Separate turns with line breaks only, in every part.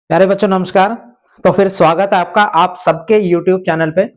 प्यारे बच्चों नमस्कार। तो फिर स्वागत है आपका आप सबके YouTube चैनल पे।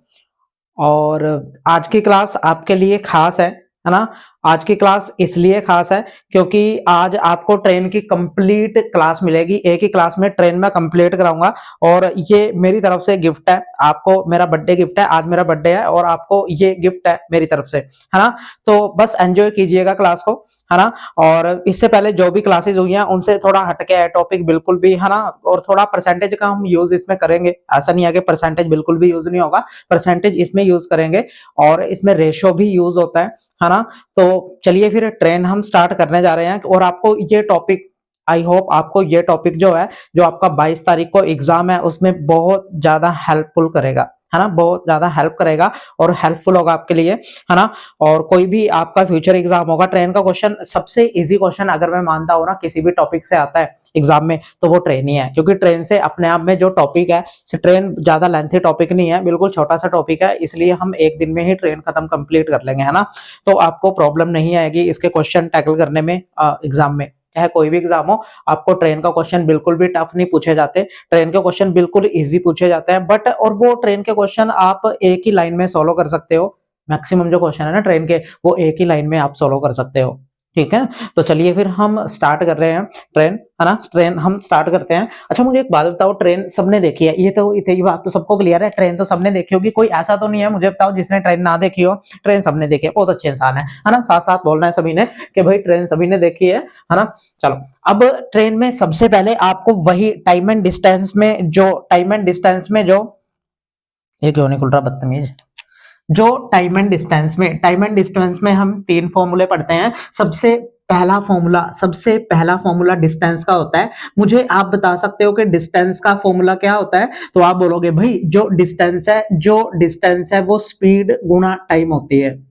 और आज की क्लास आपके लिए खास है ना? आज की क्लास इसलिए खास है क्योंकि आज आपको ट्रेन की कंप्लीट क्लास मिलेगी। एक ही क्लास में ट्रेन में कंप्लीट कराऊंगा और ये मेरी तरफ से गिफ्ट है आपको। मेरा बर्थडे गिफ्ट है, आज मेरा बर्थडे है और आपको ये गिफ्ट है मेरी तरफ से, है ना? तो बस एंजॉय कीजिएगा क्लास को, है ना? और इससे पहले जो भी क्लासेस हुई हैं उनसे थोड़ा हटके है टॉपिक बिल्कुल भी, है ना? और थोड़ा परसेंटेज का हम यूज इसमें करेंगे। ऐसा नहीं है कि परसेंटेज बिल्कुल भी यूज नहीं होगा, परसेंटेज इसमें यूज करेंगे और इसमें रेशो भी यूज होता है ना? तो चलिए फिर ट्रेन हम स्टार्ट करने जा रहे हैं और आपको ये टॉपिक, आई होप आपको ये टॉपिक जो है, जो आपका 22 तारीख को एग्जाम है उसमें बहुत ज्यादा हेल्पफुल करेगा, है ना? बहुत ज्यादा हेल्प करेगा और हेल्पफुल होगा आपके लिए, है ना? और कोई भी आपका फ्यूचर एग्जाम होगा, ट्रेन का क्वेश्चन सबसे इजी क्वेश्चन अगर मैं मानता हूं ना किसी भी टॉपिक से आता है एग्जाम में तो वो ट्रेन ही है। क्योंकि ट्रेन से अपने आप में जो टॉपिक है, ट्रेन ज्यादा लेंथी टॉपिक नहीं है, बिल्कुल छोटा सा टॉपिक है, इसलिए हम एक दिन में ही ट्रेन खत्म कंप्लीट कर लेंगे, है ना? तो आपको प्रॉब्लम नहीं आएगी इसके क्वेश्चन टैकल करने में एग्जाम में। चाहे कोई भी एग्जाम हो, आपको ट्रेन का क्वेश्चन बिल्कुल भी टफ नहीं पूछे जाते, ट्रेन के क्वेश्चन बिल्कुल इजी पूछे जाते हैं। बट और वो ट्रेन के क्वेश्चन आप एक ही लाइन में सोल्व कर सकते हो। मैक्सिमम जो क्वेश्चन है ना ट्रेन के, वो एक ही लाइन में आप सोल्व कर सकते हो। ठीक है, तो चलिए फिर हम स्टार्ट कर रहे हैं ट्रेन, है ना? ट्रेन हम स्टार्ट करते हैं। अच्छा मुझे एक बात बताओ, ट्रेन सबने देखी है? ये बात तो सबको क्लियर है, ट्रेन तो सबने देखी होगी। कोई ऐसा तो नहीं है मुझे बताओ जिसने ट्रेन ना देखी हो। ट्रेन सबने देखी है, बहुत अच्छे इंसान है ना? साथ साथ बोलना है सभी ने कि भाई ट्रेन सभी ने देखी है ना? चलो, अब ट्रेन में सबसे पहले आपको वही टाइम एंड डिस्टेंस में जो ये क्यों नहीं खुल रहा बदतमीज, जो टाइम एंड डिस्टेंस में हम तीन फॉर्मूले पढ़ते हैं। सबसे पहला फॉर्मूला डिस्टेंस का होता है। मुझे आप बता सकते हो कि डिस्टेंस का फॉर्मूला क्या होता है? तो आप बोलोगे भाई जो डिस्टेंस है वो स्पीड गुणा टाइम होती है।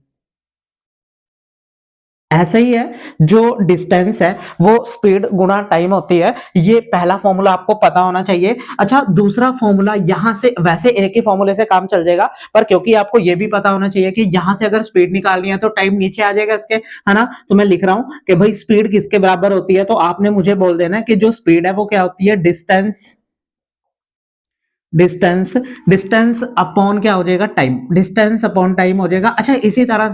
ऐसा ही है, जो डिस्टेंस है वो स्पीड गुणा टाइम होती है। ये पहला फॉर्मूला आपको पता होना चाहिए। अच्छा, दूसरा फॉर्मूला, यहां से वैसे एक ही फॉर्मूले से काम चल जाएगा, पर क्योंकि आपको ये भी पता होना चाहिए कि यहां से अगर स्पीड निकालनी है तो टाइम नीचे आ जाएगा इसके, है ना? तो मैं लिख रहा हूं कि भाई स्पीड किसके बराबर होती है, तो आपने मुझे बोल देना कि जो स्पीड है वो क्या होती है, डिस्टेंस डिस्टेंस अपॉन क्या हो जाएगा, टाइम। डिस्टेंस अपॉन टाइम हो जाएगा। अच्छा, इसी तरह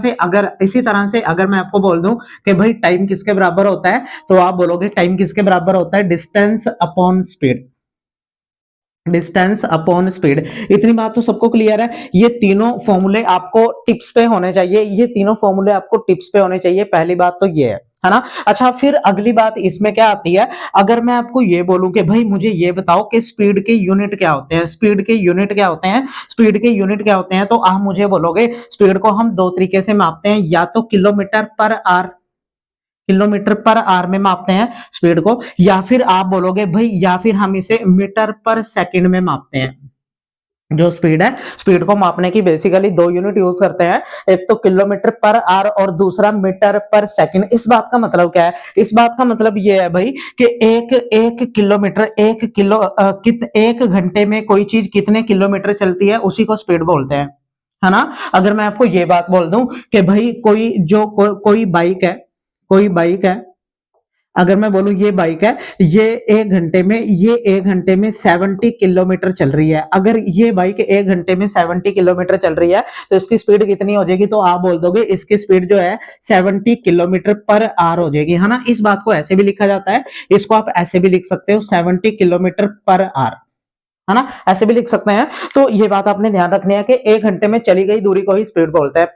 से अगर मैं आपको बोल दूं कि भाई टाइम किसके बराबर होता है, तो आप बोलोगे टाइम किसके बराबर होता है, डिस्टेंस अपॉन स्पीड। इतनी बात तो सबको क्लियर है। ये तीनों फॉर्मूले आपको टिप्स पे होने चाहिए, पहली बात तो ये है ना? अच्छा, फिर अगली बात इसमें क्या आती है, अगर मैं आपको ये बोलूं कि भाई मुझे ये बताओ कि स्पीड के यूनिट क्या होते हैं, तो आप मुझे बोलोगे स्पीड को हम दो तरीके से मापते हैं, या तो किलोमीटर पर आवर में मापते हैं स्पीड को, या फिर आप बोलोगे भाई या फिर हम इसे मीटर पर सेकंड में मापते हैं। जो स्पीड है, स्पीड को मापने की बेसिकली दो यूनिट यूज करते हैं, एक तो किलोमीटर पर आवर और दूसरा मीटर पर सेकंड। इस बात का मतलब क्या है? इस बात का मतलब ये है भाई कि एक घंटे में कोई चीज कितने किलोमीटर चलती है उसी को स्पीड बोलते हैं, है ना? अगर मैं आपको ये बात बोल दूं कि भाई कोई बाइक है, अगर मैं बोलूं ये बाइक है, ये एक घंटे में 70 किलोमीटर चल रही है। अगर ये बाइक एक घंटे में 70 किलोमीटर चल रही है तो इसकी स्पीड कितनी हो जाएगी, तो आप बोल दोगे इसकी स्पीड जो है 70 किलोमीटर पर आवर हो जाएगी, है ना? इस बात को ऐसे भी लिखा जाता है, इसको आप ऐसे भी लिख सकते हो, 70 किलोमीटर पर आवर, है ना? ऐसे भी लिख सकते हैं। तो ये बात आपने ध्यान रखनी है कि एक घंटे में चली गई दूरी को ही स्पीड बोलते हैं,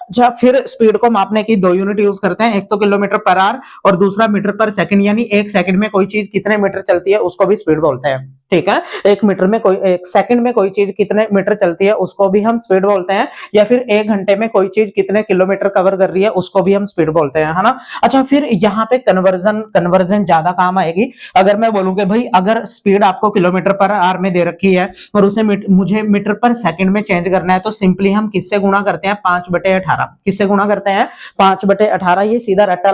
अच्छा, फिर स्पीड को मापने की दो यूनिट यूज करते हैं, एक तो किलोमीटर पर आवर और दूसरा मीटर पर सेकंड, यानी एक सेकंड में कोई चीज कितने मीटर चलती है उसको भी स्पीड बोलते हैं। ठीक है, एक सेकंड में कोई चीज कितने मीटर चलती है उसको भी हम स्पीड बोलते हैं, या फिर एक घंटे में कोई चीज कितने किलोमीटर कवर कर रही है उसको भी हम स्पीड बोलते हैं, है ना? अच्छा, फिर यहाँ पे कन्वर्जन ज्यादा काम आएगी। अगर मैं बोलूं कि भाई अगर स्पीड आपको किलोमीटर पर आवर में दे रखी है और उसे मुझे मीटर पर सेकंड में चेंज करना है, तो सिंपली हम किससे गुणा करते हैं, 5/18। किससे गुणा करते हैं, 5/18। ये सीधा रट्टा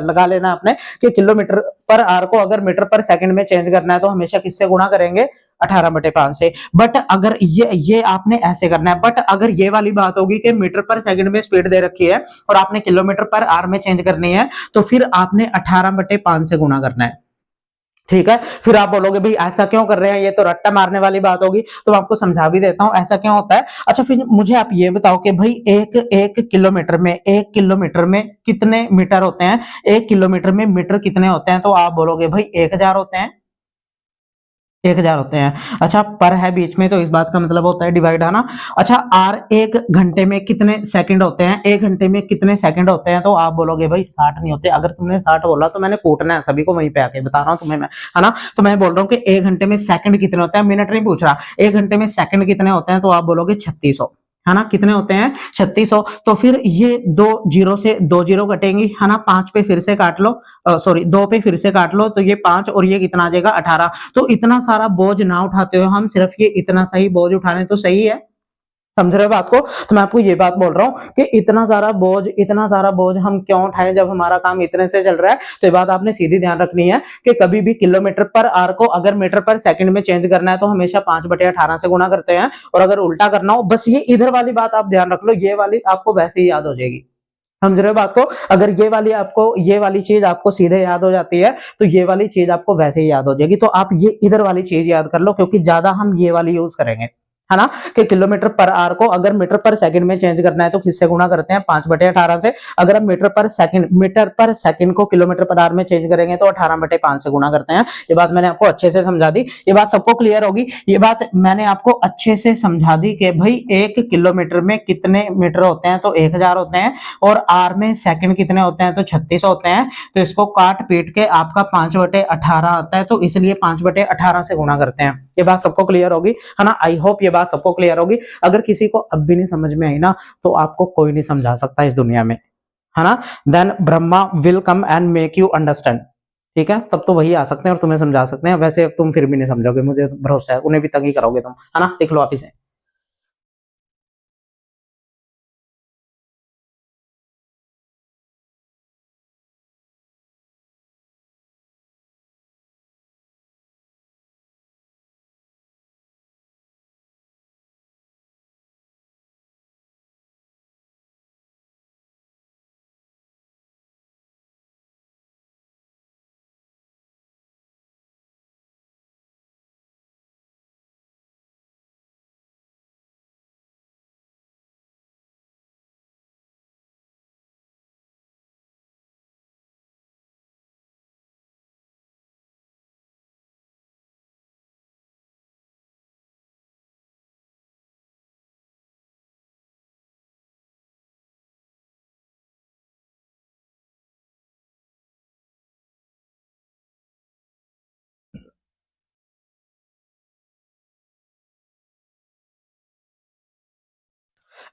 लगा लेना आपने कि किलोमीटर पर आवर को अगर मीटर पर सेकंड में चेंज करना है तो हमेशा किससे गुणा करेंगे, 18/5 से। बट अगर ये आपने ऐसे करना है, बट अगर ये वाली बात होगी कि मीटर पर सेकंड में स्पीड दे रखी है और आपने किलोमीटर पर आवर में चेंज करनी है, तो फिर आपने 18/5 से गुणा करना है। ठीक है, फिर आप बोलोगे भाई ऐसा क्यों कर रहे हैं, ये तो रट्टा मारने वाली बात होगी, तो मैं आपको समझा भी देता हूं ऐसा क्यों होता है। अच्छा फिर मुझे आप ये बताओ कि भाई एक किलोमीटर में कितने मीटर होते हैं, एक किलोमीटर में मीटर कितने होते हैं, तो आप बोलोगे भाई 1000 होते हैं, 1000 होते हैं। अच्छा पर है बीच में, तो इस बात का मतलब होता है डिवाइड, है ना। अच्छा आर एक घंटे में कितने सेकंड होते हैं, एक घंटे में कितने सेकंड होते हैं, तो आप बोलोगे भाई 60 नहीं होते। अगर तुमने 60 बोला तो मैंने कूटना है सभी को, वहीं पे आके बता रहा हूँ तुम्हें मैं, है ना। तो मैं बोल रहा हूँ कि एक घंटे में सेकंड कितने होते हैं, मिनट नहीं पूछ रहा, एक घंटे में सेकंड कितने होते हैं, तो आप बोलोगे 3600, है ना। कितने होते हैं, 3600। तो फिर ये दो जीरो से दो जीरो कटेंगी, है ना, 5 पे फिर से काट लो, सॉरी 2 पे फिर से काट लो, तो ये 5 और ये कितना आ जाएगा 18। तो इतना सारा बोझ ना उठाते हो हम, सिर्फ ये इतना सही बोझ उठाने तो सही है, समझ रहे हो बात को। तो मैं आपको ये बात बोल रहा हूँ कि इतना सारा बोझ हम क्यों उठाएं जब हमारा काम इतने से चल रहा है। तो ये बात आपने सीधी ध्यान रखनी है कि कभी भी किलोमीटर पर आर को अगर मीटर पर सेकंड में चेंज करना है तो हमेशा 5/18 से गुणा करते हैं, और अगर उल्टा करना हो, बस ये इधर वाली बात आप ध्यान रख लो, ये वाली आपको वैसे ही याद हो जाएगी, समझ रहे हो बात को। अगर ये वाली चीज आपको सीधे याद हो जाती है तो ये वाली चीज आपको वैसे ही याद हो जाएगी। तो आप ये इधर वाली चीज याद कर लो, क्योंकि ज्यादा हम ये वाली यूज करेंगे, है ना, कि किलोमीटर पर आवर को अगर मीटर पर सेकंड में चेंज करना है तो किससे गुणा करते हैं, 5/18 से। अगर हम मीटर पर सेकंड को किलोमीटर पर आवर में चेंज करेंगे तो 18/5 से गुणा करते हैं। ये बात मैंने आपको अच्छे से समझा दी, ये बात सबको क्लियर होगी। ये बात मैंने आपको अच्छे से समझा दी कि भाई 1 किलोमीटर में कितने मीटर होते हैं, तो 1000 होते हैं, और आर में सेकंड कितने होते हैं, तो 36 होते हैं। तो इसको काट पीट के आपका 5/18 आता है, तो इसलिए 5/18 से गुणा करते हैं। ये बात सबको क्लियर होगी, है ना। आई होप ये बात सबको क्लियर होगी। अगर किसी को अब भी नहीं समझ में आई ना, तो आपको कोई नहीं समझा सकता इस दुनिया में, है ना। Then Brahma will come and make you understand, ठीक है, तब तो वही आ सकते हैं और तुम्हें समझा सकते हैं। वैसे तुम फिर भी नहीं समझोगे, मुझे भरोसा है, उन्हें भी तंग ही करोगे तुम, है ना। लिख लो आप इसे।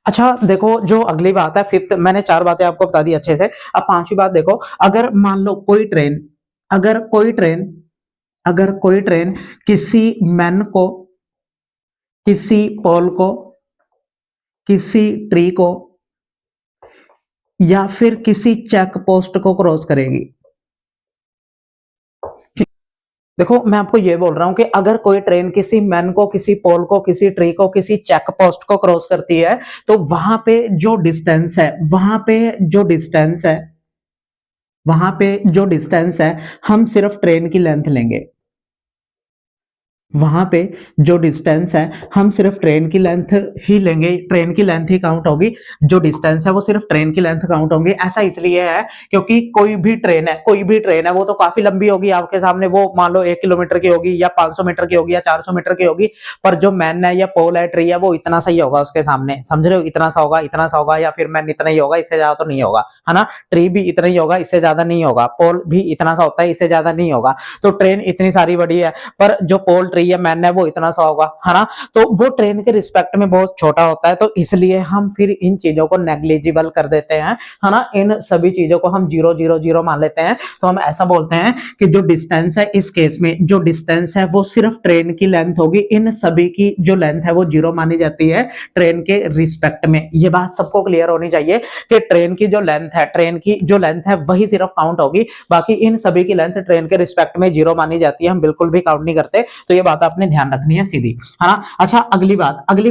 अच्छा देखो, जो अगली बात है फिफ्थ, मैंने 4 बातें आपको बता दी अच्छे से। अब पांचवी बात देखो, अगर मान लो कोई ट्रेन, अगर कोई ट्रेन अगर कोई ट्रेन किसी मैन को, किसी पोल को, किसी ट्री को, या फिर किसी चेक पोस्ट को क्रॉस करेगी। देखो मैं आपको ये बोल रहा हूं कि अगर कोई ट्रेन किसी मैन को, किसी पोल को, किसी ट्री को, किसी चेक पोस्ट को क्रॉस करती है, तो वहां पे जो डिस्टेंस है, हम सिर्फ ट्रेन की लेंथ लेंगे। वहां पे जो डिस्टेंस है, हम सिर्फ ट्रेन की लेंथ ही लेंगे, ट्रेन की लेंथ ही काउंट होगी। जो डिस्टेंस है वो सिर्फ ट्रेन की लेंथ काउंट होगी। ऐसा इसलिए है क्योंकि कोई भी ट्रेन है वो तो काफी लंबी होगी आपके सामने, वो मान लो 1 किलोमीटर की होगी, या 500 मीटर की होगी, या 400 मीटर की होगी। पर जो मैन है या पोल है, ट्री है, वो इतना सही होगा उसके सामने, समझ रहे हो, इतना सा होगा, इतना सा होगा, या फिर मैन इतना ही होगा, इससे ज्यादा तो नहीं होगा, है ना। ट्री भी इतना ही होगा, इससे ज्यादा नहीं होगा। पोल भी इतना सा होता है, इससे ज्यादा नहीं होगा। तो ट्रेन इतनी सारी बड़ी है, पर जो पोल ट्री या मैन है वो इतना सा होगा, है ना। तो वो ट्रेन के रिस्पेक्ट में बहुत छोटा होता है, तो इसलिए हम फिर इन चीजों को नेग्लिजिबल कर देते हैं, है ना। इन सभी चीजों को हम 0 0 0 मान लेते हैं। तो हम ऐसा बोलते हैं कि जो डिस्टेंस है, इस केस में जो डिस्टेंस है वो सिर्फ ट्रेन की लेंथ होगी, इन सभी की जो लेंथ है वो 0 मानी जाती है ट्रेन के रिस्पेक्ट में। ये बात सबको क्लियर होनी चाहिए कि ट्रेन की जो लेंथ है वही सिर्फ काउंट होगी, बाकी इन सभी की लेंथ ट्रेन के रिस्पेक्ट में 0 मानी जाती है, हम बिल्कुल भी काउंट नहीं करते। तो ये बात आपने ध्यान रखनी है सीधी, है ना। अच्छा अगली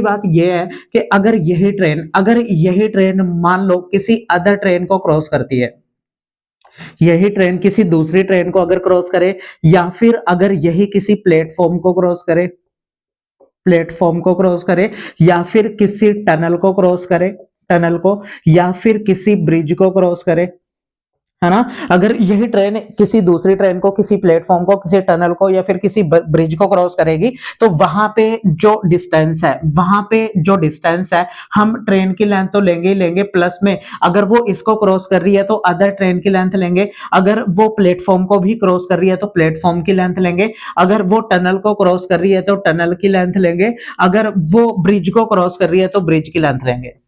बात ये है कि अगर यही ट्रेन मान लो किसी अदर ट्रेन को क्रॉस करती है, यही ट्रेन किसी दूसरी ट्रेन को अगर क्रॉस करे, या फिर अगर यही किसी प्लेटफॉर्म को क्रॉस करे, प्लेटफॉर्म को क्रॉस करे, या फिर किसी टनल को क्रॉस करे, टनल को, या फिर किसी ब्रिज को क्रॉस करे, है ना। अगर यही ट्रेन किसी दूसरी ट्रेन को, किसी प्लेटफॉर्म को, किसी टनल को, या फिर किसी ब्रिज को क्रॉस करेगी, तो वहां पे जो डिस्टेंस है, वहां पे जो डिस्टेंस है, हम ट्रेन की लेंथ तो लेंगे ही लेंगे, प्लस में अगर वो इसको क्रॉस कर रही है तो अदर ट्रेन की लेंथ लेंगे, अगर वो प्लेटफॉर्म को भी क्रॉस कर रही है तो प्लेटफॉर्म की लेंथ लेंगे, अगर वो टनल को क्रॉस कर रही है तो टनल की लेंथ लेंगे, अगर वो ब्रिज को क्रॉस कर रही है तो ब्रिज की लेंथ लेंगे।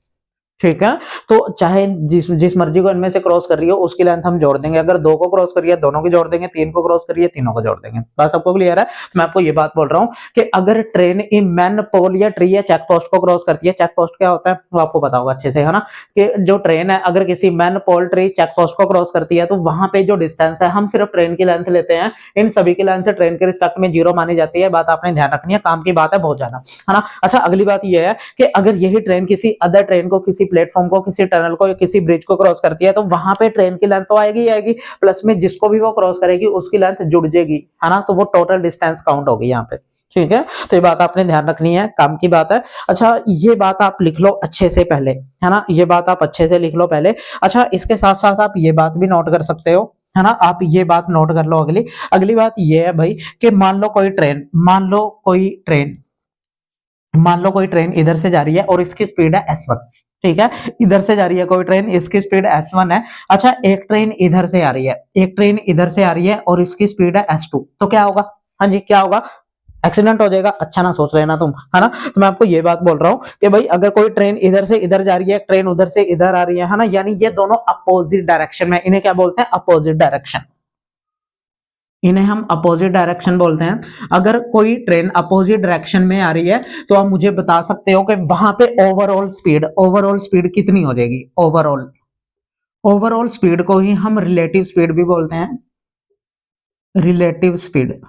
ठीक है, तो चाहे जिस जिस मर्जी को इनमें से क्रॉस कर रही हो उसकी लेंथ हम जोड़ देंगे। अगर दो को क्रॉस करिए दोनों की जोड़ देंगे, तीन को क्रॉस करिए तीनों को जोड़ देंगे। बस आपको क्लियर है। तो मैं आपको ये बात बोल रहा हूं कि अगर ट्रेन इन मैन पोल या ट्री या चेक पोस्ट को क्रॉस करती है, चेक पोस्ट क्या होता है वो आपको पता होगा अच्छे से, है ना, कि जो ट्रेन है अगर किसी मैन पोल ट्री चेक पोस्ट को क्रॉस करती है तो वहां पे जो डिस्टेंस है हम सिर्फ ट्रेन की लेंथ लेते हैं, इन सभी की लेंथ ट्रेन के रिस्पेक्ट में 0 मानी जाती है। बात आपने ध्यान रखनी है, काम की बात है बहुत ज्यादा, है ना। अच्छा, अगली बात यह है कि अगर यही ट्रेन किसी अदर ट्रेन को, किसी प्लेटफॉर्म को, किसी टनल को या किसी ब्रिज को क्रॉस करती है तो वहां पे ट्रेन की लेंथ तो आएगी आएगी, प्लस में जिसको भी वो क्रॉस करेगी उसकी लेंथ जुड़ जाएगी, है ना, तो वो टोटल डिस्टेंस काउंट होगी यहाँ पे। ठीक है, तो ये बात आपने ध्यान रखनी है, काम की बात है। अच्छा, ये बात आप लिख लो अच्छे से पहले, है ना, ये बात आप अच्छे से लिख लो पहले। अच्छा, इसके साथ साथ आप ये बात भी नोट कर सकते हो, है ना, आप ये बात नोट कर लो। अगली अगली बात ये है भाई कि मान लो कोई ट्रेन, मान लो कोई ट्रेन इधर से जा रही है और इसकी स्पीड है S1। ठीक है, इधर से जा रही है कोई ट्रेन, इसकी स्पीड S1 है। अच्छा, एक ट्रेन इधर से आ रही है, एक ट्रेन इधर से आ रही है और इसकी स्पीड है S2, तो क्या होगा? हाँ जी, क्या होगा? एक्सीडेंट हो जाएगा। अच्छा ना सोच लेना तुम, है ना। तो मैं आपको ये बात बोल रहा हूँ कि भाई अगर कोई ट्रेन इधर से इधर जा रही है, ट्रेन उधर से इधर आ रही है ना, यानी ये दोनों अपोजिट डायरेक्शन में, इन्हें क्या बोलते हैं? Opposite direction. इन्हें हम अपोजिट डायरेक्शन बोलते हैं। अगर कोई ट्रेन अपोजिट डायरेक्शन में आ रही है तो आप मुझे बता सकते हो कि वहां पे ओवरऑल स्पीड कितनी हो जाएगी? ओवरऑल स्पीड को ही हम रिलेटिव स्पीड भी बोलते हैं, रिलेटिव स्पीड।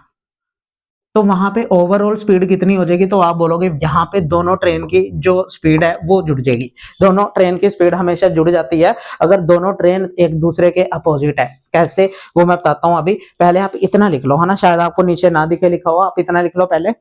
तो वहां पे ओवरऑल स्पीड कितनी हो जाएगी? तो आप बोलोगे यहाँ पे दोनों ट्रेन की जो स्पीड है वो जुड़ जाएगी। दोनों ट्रेन की स्पीड हमेशा जुड़ जाती है अगर दोनों ट्रेन एक दूसरे के अपोजिट है। कैसे, वो मैं बताता हूँ। अभी पहले आप इतना लिख लो, है ना, शायद आपको नीचे ना दिखे लिखा हो, आप इतना लिख लो पहले।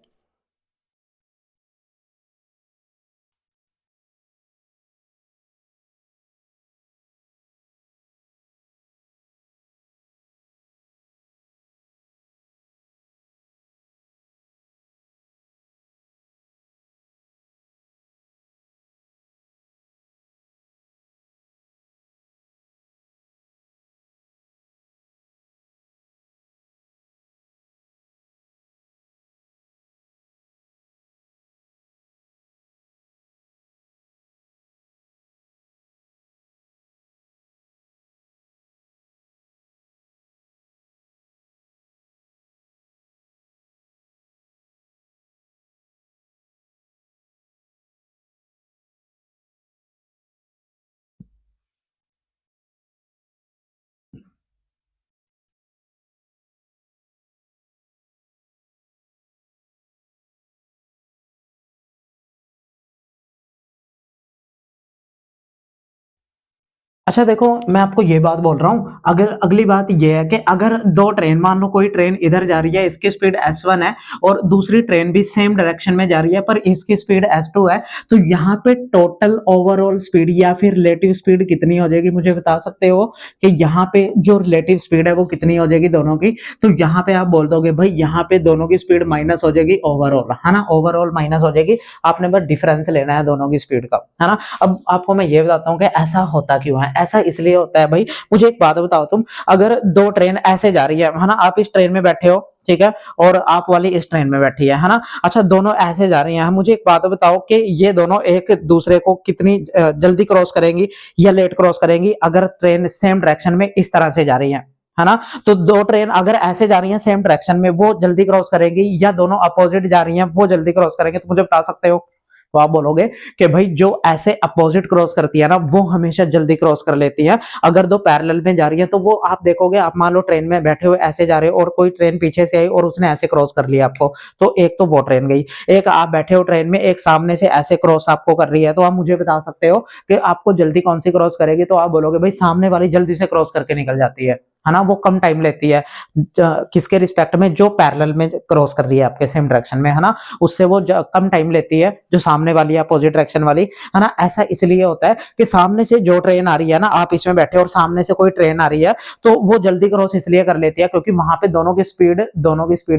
अच्छा देखो, मैं आपको ये बात बोल रहा हूँ। अगर अगली बात ये है कि अगर दो ट्रेन, मान लो कोई ट्रेन इधर जा रही है, इसकी स्पीड S1 है, और दूसरी ट्रेन भी सेम डायरेक्शन में जा रही है पर इसकी स्पीड S2 है, तो यहाँ पे टोटल ओवरऑल स्पीड या फिर रिलेटिव स्पीड कितनी हो जाएगी? मुझे बता सकते हो कि यहाँ पे जो रिलेटिव स्पीड है वो कितनी हो जाएगी दोनों की? तो यहाँ पे आप बोल दोगे भाई यहाँ पे दोनों की स्पीड माइनस हो जाएगी ओवरऑल, है ना, ओवरऑल माइनस हो जाएगी। आपने बस डिफरेंस लेना है दोनों की स्पीड का, है ना। अब आपको मैं ये बताता हूँ कि ऐसा होता क्यों है। ऐसा इसलिए होता है भाई, मुझे एक बात बताओ तुम, अगर दो ट्रेन ऐसे जा रही है ना, आप इस ट्रेन में बैठे हो, ठीक है, और आप वाली इस ट्रेन में बैठी है ना। अच्छा, दोनों ऐसे जा रही हैं, मुझे एक बात बताओ कि ये दोनों एक दूसरे को कितनी जल्दी क्रॉस करेंगी या लेट क्रॉस करेंगी अगर ट्रेन सेम डायरेक्शन में इस तरह से जा रही है ना। तो दो ट्रेन अगर ऐसे जा रही हैं सेम डायरेक्शन में, वो जल्दी क्रॉस करेगी, या दोनों अपोजिट जा रही हैं वो जल्दी क्रॉस करेंगे? तो मुझे बता सकते हो? तो आप बोलोगे कि भाई जो ऐसे अपोजिट क्रॉस करती है ना वो हमेशा जल्दी क्रॉस कर लेती है। अगर दो पैरेलल में जा रही है तो वो, आप देखोगे, आप मान लो ट्रेन में बैठे हुए ऐसे जा रहे हो और कोई ट्रेन पीछे से आई और उसने ऐसे क्रॉस कर लिया आपको, तो एक तो वो ट्रेन गई। एक आप बैठे हो ट्रेन में, एक सामने से ऐसे क्रॉस आपको कर रही है, तो आप मुझे बता सकते हो कि आपको जल्दी कौन सी क्रॉस करेगी? तो आप बोलोगे भाई सामने वाली जल्दी से क्रॉस करके निकल जाती है। है ना, वो कम टाइम लेती है किसके रिस्पेक्ट में, जो पैरेलल में क्रॉस कर रही है आपके सेम डायरेक्शन में, है ना, उससे वो कम टाइम लेती है जो सामने वाली है अपोजिट डायरेक्शन वाली, है ना। ऐसा इसलिए होता है कि सामने से जो ट्रेन आ रही है ना, आप इसमें बैठे और सामने से कोई ट्रेन आ रही है तो वो जल्दी क्रॉस इसलिए कर लेती है क्योंकि वहां पे दोनों की स्पीड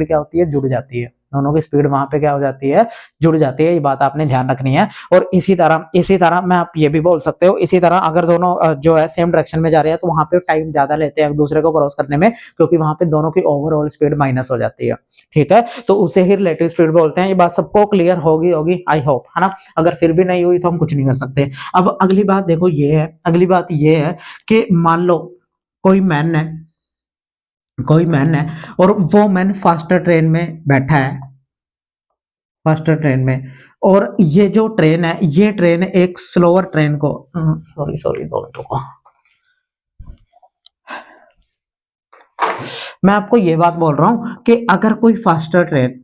क्या होती है, जुड़ जाती है, दोनों की स्पीड वहां पे क्या हो जाती है, जुड़ जाती है। ये बात आपने ध्यान रखनी है। और इसी तरह मैं आप ये भी बोल सकते हो, इसी तरह अगर दोनों जो है सेम डायरेक्शन में जा रहे हैं तो वहां पे टाइम ज्यादा लेते हैं एक दूसरे को क्रॉस करने में, क्योंकि वहां पे दोनों की ओवरऑल स्पीड माइनस हो जाती है, ठीक है। तो उसे ही रिलेटिव स्पीड बोलते हैं। ये बात सबको क्लियर होगी आई होप, है ना। अगर फिर भी नहीं हुई तो हम कुछ नहीं कर सकते। अब अगली बात देखो ये है, अगली बात ये है कि मान लो कोई मैन है, और वो मैन फास्टर ट्रेन में बैठा है, फास्टर ट्रेन में, और ये जो ट्रेन है, ये ट्रेन एक स्लोअर ट्रेन को, सॉरी 2 मिनट रुको, मैं आपको ये बात बोल रहा हूं कि अगर कोई फास्टर ट्रेन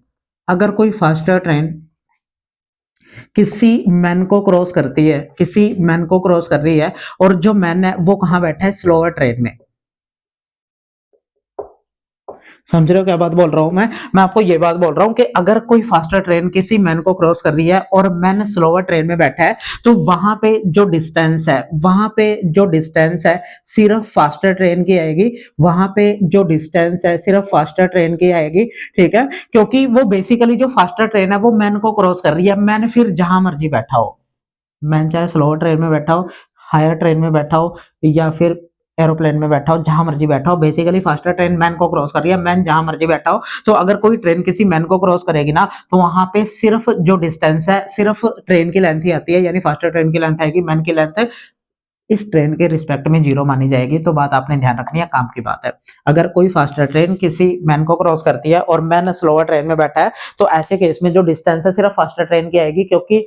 किसी मैन को क्रॉस करती है, किसी मैन को क्रॉस कर रही है, और जो मैन है वो कहां बैठा है, स्लोअर ट्रेन में। समझ रहे हो क्या बात बोल रहा हूं मैं आपको ये बात बोल रहा हूं कि अगर कोई फास्टर ट्रेन किसी मैन को क्रॉस कर रही है और मैन स्लोअर ट्रेन में बैठा है, तो वहां पे जो डिस्टेंस है सिर्फ फास्टर ट्रेन की आएगी, वहां पे जो डिस्टेंस है सिर्फ फास्टर ट्रेन की आएगी, ठीक है। क्योंकि वो बेसिकली जो फास्टर ट्रेन है वो मैन को क्रॉस कर रही है, मैन फिर जहां मर्जी बैठा हो, मैन चाहे स्लोअर ट्रेन में बैठा हो, हायर ट्रेन में बैठा हो, या फिर एरोप्लेन में बैठा हो, जहां मर्जी बैठा हो, बेसिकली फास्टर ट्रेन मैन को क्रॉस कर रही है, मैन जहां मर्जी बैठा हो। तो अगर कोई ट्रेन किसी मैन को क्रॉस करेगी ना, तो वहां पे सिर्फ जो डिस्टेंस है सिर्फ ट्रेन की लेंथ ही आती है, यानी फास्टर ट्रेन की लेंथ आएगी, मैन की लेंथ इस ट्रेन के रिस्पेक्ट में 0 मानी जाएगी। तो बात आपने ध्यान रखनी है, काम की बात है। अगर कोई फास्टर ट्रेन किसी मैन को क्रॉस करती है और मैन स्लोअर ट्रेन में बैठा है, तो ऐसे केस में जो डिस्टेंस है सिर्फ फास्टर ट्रेन की आएगी, क्योंकि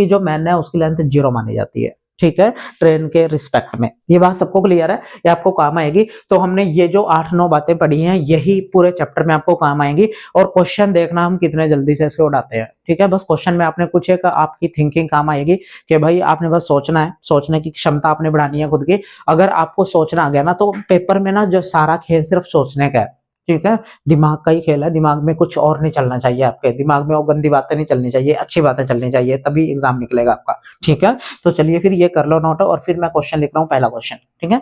जो मैन है उसकी लेंथ 0 मानी जाती है, ठीक है, ट्रेन के रिस्पेक्ट में। ये बात सबको क्लियर है, ये आपको काम आएगी। तो हमने ये जो 8-9 बातें पढ़ी हैं, यही पूरे चैप्टर में आपको काम आएंगी। और क्वेश्चन देखना हम कितने जल्दी से इसको उड़ाते हैं, ठीक है। बस क्वेश्चन में आपने कुछ एक आपकी थिंकिंग काम आएगी कि भाई आपने बस सोचना है, सोचने की क्षमता आपने बढ़ानी है खुद की। अगर आपको सोचना आ गया ना, तो पेपर में ना जो सारा खेल सिर्फ सोचने का है, ठीक है। दिमाग का ही खेल है, दिमाग में कुछ और नहीं चलना चाहिए, आपके दिमाग में वो गंदी बातें नहीं चलनी चाहिए, अच्छी बातें चलनी चाहिए, तभी एग्जाम निकलेगा आपका, ठीक है। तो चलिए फिर ये कर लो नोट, और फिर मैं क्वेश्चन लिख रहा हूँ, पहला क्वेश्चन, ठीक है।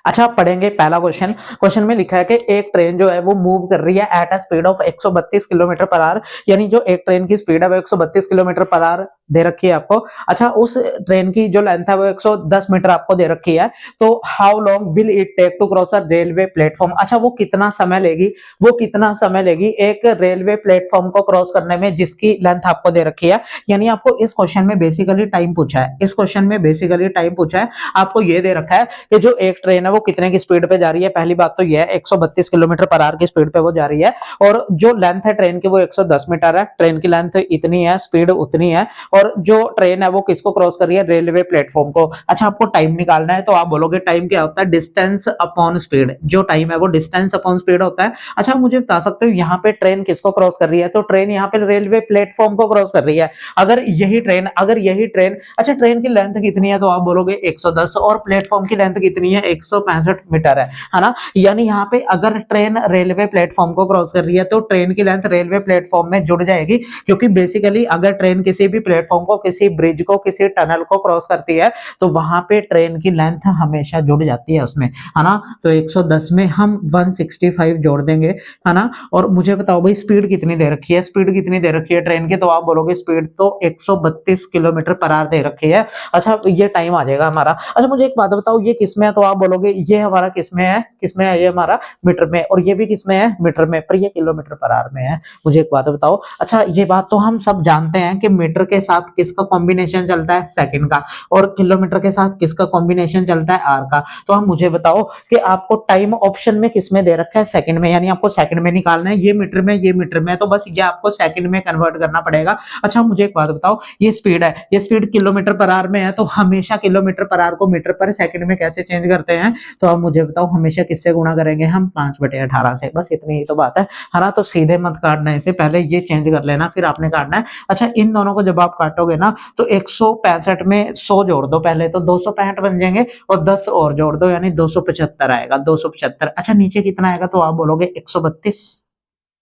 अच्छा, आप पढ़ेंगे पहला क्वेश्चन। क्वेश्चन में लिखा है कि एक ट्रेन जो है वो मूव कर रही है at a speed of 132 kilometre per hour, यानी जो एक ट्रेन की स्पीड है वो 132 किलोमीटर पर आवर दे रखी है आपको। अच्छा, उस ट्रेन की जो लेंथ है वो 110 मीटर आपको दे रखी है। तो how long will it take to cross a railway platform. अच्छा, वो कितना समय लेगी एक रेलवे प्लेटफॉर्म को क्रॉस करने में जिसकी लेंथ आपको दे रखी है। यानी आपको इस क्वेश्चन में बेसिकली टाइम पूछा है, आपको ये दे रखा है कि जो एक ट्रेन है वो कितने की स्पीड पे जा रही है। पहली बात तो ये है 132 किलोमीटर पर आवर की स्पीड पे वो जा रही है, और जो लेंथ है ट्रेन की वो 110 मीटर है। ट्रेन की लेंथ इतनी है, स्पीड उतनी है, और जो ट्रेन है वो किसको क्रॉस कर रही है, रेलवे प्लेटफॉर्म को। अच्छा, आपको टाइम निकालना है, तो आप बोलोगे टाइम क्या होता है, डिस्टेंस अपॉन स्पीड। जो टाइम है वो डिस्टेंस अपॉन स्पीड होता है। अच्छा, मुझे बता सकते हो यहाँ पे ट्रेन किसको क्रॉस कर रही है, तो ट्रेन यहाँ पे रेलवे प्लेटफॉर्म को क्रॉस कर रही है। अगर यही ट्रेन अच्छा, ट्रेन की लेंथ कितनी है, तो आप बोलोगे 110, और प्लेटफॉर्म की लेंथ कितनी है, 165 मीटर है ना। यानी यहाँ पे अगर ट्रेन रेलवे प्लेटफॉर्म को क्रॉस कर रही है तो ट्रेन की लेंथ रेलवे प्लेटफॉर्म में जुड़ जाएगी, क्योंकि बेसिकली अगर ट्रेन किसी भी प्लेटफॉर्म को, किसी ब्रिज को, किसी टनल को क्रॉस करती है तो वहां पे ट्रेन की लेंथ हमेशा जुड़ जाती है उसमें, है ना। तो 110 में हम 165 जोड़ देंगे, है ना। और मुझे बताओ भाई स्पीड कितनी दे रखी है, स्पीड कितनी दे रखी है ट्रेन की, तो आप बोलोगे स्पीड तो 132 किलोमीटर पर आवर दे रखी है। अच्छा ये टाइम आ जाएगा हमारा। अच्छा मुझे एक बात बताओ ये किसमें है, तो आप बोलोगे ये हमारा किसमें है, ये हमारा मीटर में, और ये भी किसमें है, मीटर में, पर ये किलोमीटर पर आवर में है। मुझे एक बात बताओ, अच्छा ये बात तो हम सब जानते हैं कि मीटर के साथ किसका कॉम्बिनेशन चलता है, सेकंड का, और किलोमीटर के साथ किसका कॉम्बिनेशन चलता है, आर का। तो आप मुझे बताओ कि आपको टाइम ऑप्शन में किसमें दे रखा है, सेकंड में, यानी आपको सेकंड में निकालना है, ये मीटर में, ये मीटर में, तो बस ये आपको सेकंड में कन्वर्ट करना पड़ेगा। अच्छा मुझे एक बात बताओ, ये स्पीड है, ये स्पीड किलोमीटर पर आवर में है, तो हमेशा किलोमीटर पर आवर को मीटर पर सेकंड में कैसे चेंज करते हैं, तो आप मुझे बताओ हमेशा किससे गुणा करेंगे हम, 5/18 से, बस इतनी ही तो बात है ना। तो सीधे मत काटना है, इससे पहले ये चेंज कर लेना फिर आपने काटना है। अच्छा इन दोनों को जब आप काटोगे ना तो 165 में 100 जोड़ दो पहले, तो 265 बन जाएंगे, और 10 और जोड़ दो यानी 275 आएगा, 275। अच्छा नीचे कितना आएगा, तो आप बोलोगे 132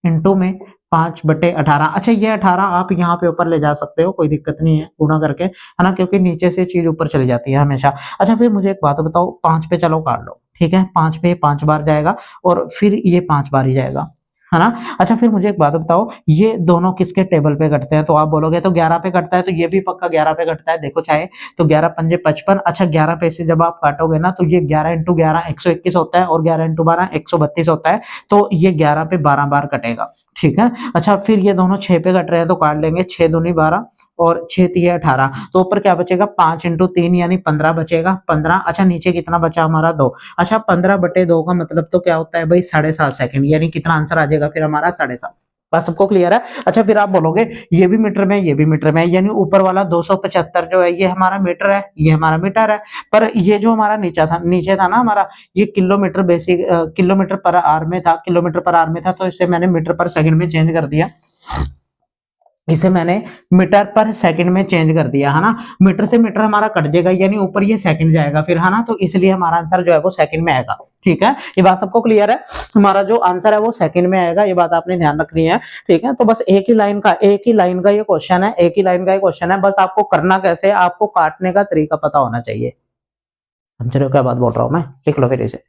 इंटू में 5/18। अच्छा ये 18 आप यहाँ पे ऊपर ले जा सकते हो, कोई दिक्कत नहीं है गुणा करके, है ना, क्योंकि नीचे से चीज ऊपर चली जाती है हमेशा। अच्छा फिर मुझे एक बात बताओ, 5 पे चलो काट लो, ठीक है, 5 पे 5 बार जाएगा और फिर ये 5 बार ही जाएगा, है ना। अच्छा फिर मुझे एक बात बताओ, ये दोनों किसके टेबल पे कटते हैं, तो आप बोलोगे तो 11 पे कटता है, तो ये भी पक्का 11 पे कटता है, देखो चाहे तो 11 पंजे 55। अच्छा 11 पे से जब आप काटोगे ना तो ये 11 इंटू 11 121 होता है, और 11 इंटू 12 132 होता है, तो ये 11 पे 12 बार कटेगा, ठीक है। अच्छा फिर ये दोनों 6 पे कट रहे हैं तो काट लेंगे, 6 दूनी 12 और 6 तिये 18, तो ऊपर क्या बचेगा, 5 इंटू 3 यानी 15 बचेगा, 15। अच्छा नीचे कितना बचा हमारा, 2। अच्छा 15/2 का मतलब तो क्या होता है भाई, 7.5 सेकंड, यानी कितना आंसर आ जाएगा फिर हमारा, 7.5। बात सबको क्लियर है। अच्छा फिर आप बोलोगे ये भी मीटर में, ये भी मीटर में, यानी ऊपर वाला 275 जो है ये हमारा मीटर है, ये हमारा मीटर है, पर ये जो हमारा नीचे था ना हमारा, ये kilometre basic kilometre per our में था, किलोमीटर पर आवर में था, तो इसे मैंने मीटर पर सेकंड में चेंज कर दिया, इसे मैंने मीटर पर सेकंड में चेंज कर दिया, है ना। मीटर से मीटर हमारा कट जाएगा, यानी ऊपर ये सेकंड जाएगा फिर, है ना, तो इसलिए हमारा आंसर जो है वो सेकंड में आएगा, ठीक है। ये बात सबको क्लियर है, हमारा जो आंसर है वो सेकंड में आएगा, ये बात आपने ध्यान रखनी है, ठीक है। तो बस एक ही लाइन का ये क्वेश्चन है, एक ही लाइन का ये क्वेश्चन है, बस आपको करना कैसे है, आपको काटने का तरीका पता होना चाहिए। समझ रहे हो क्या बात बोल रहा हूं मैं, लिख लो फिर इसे।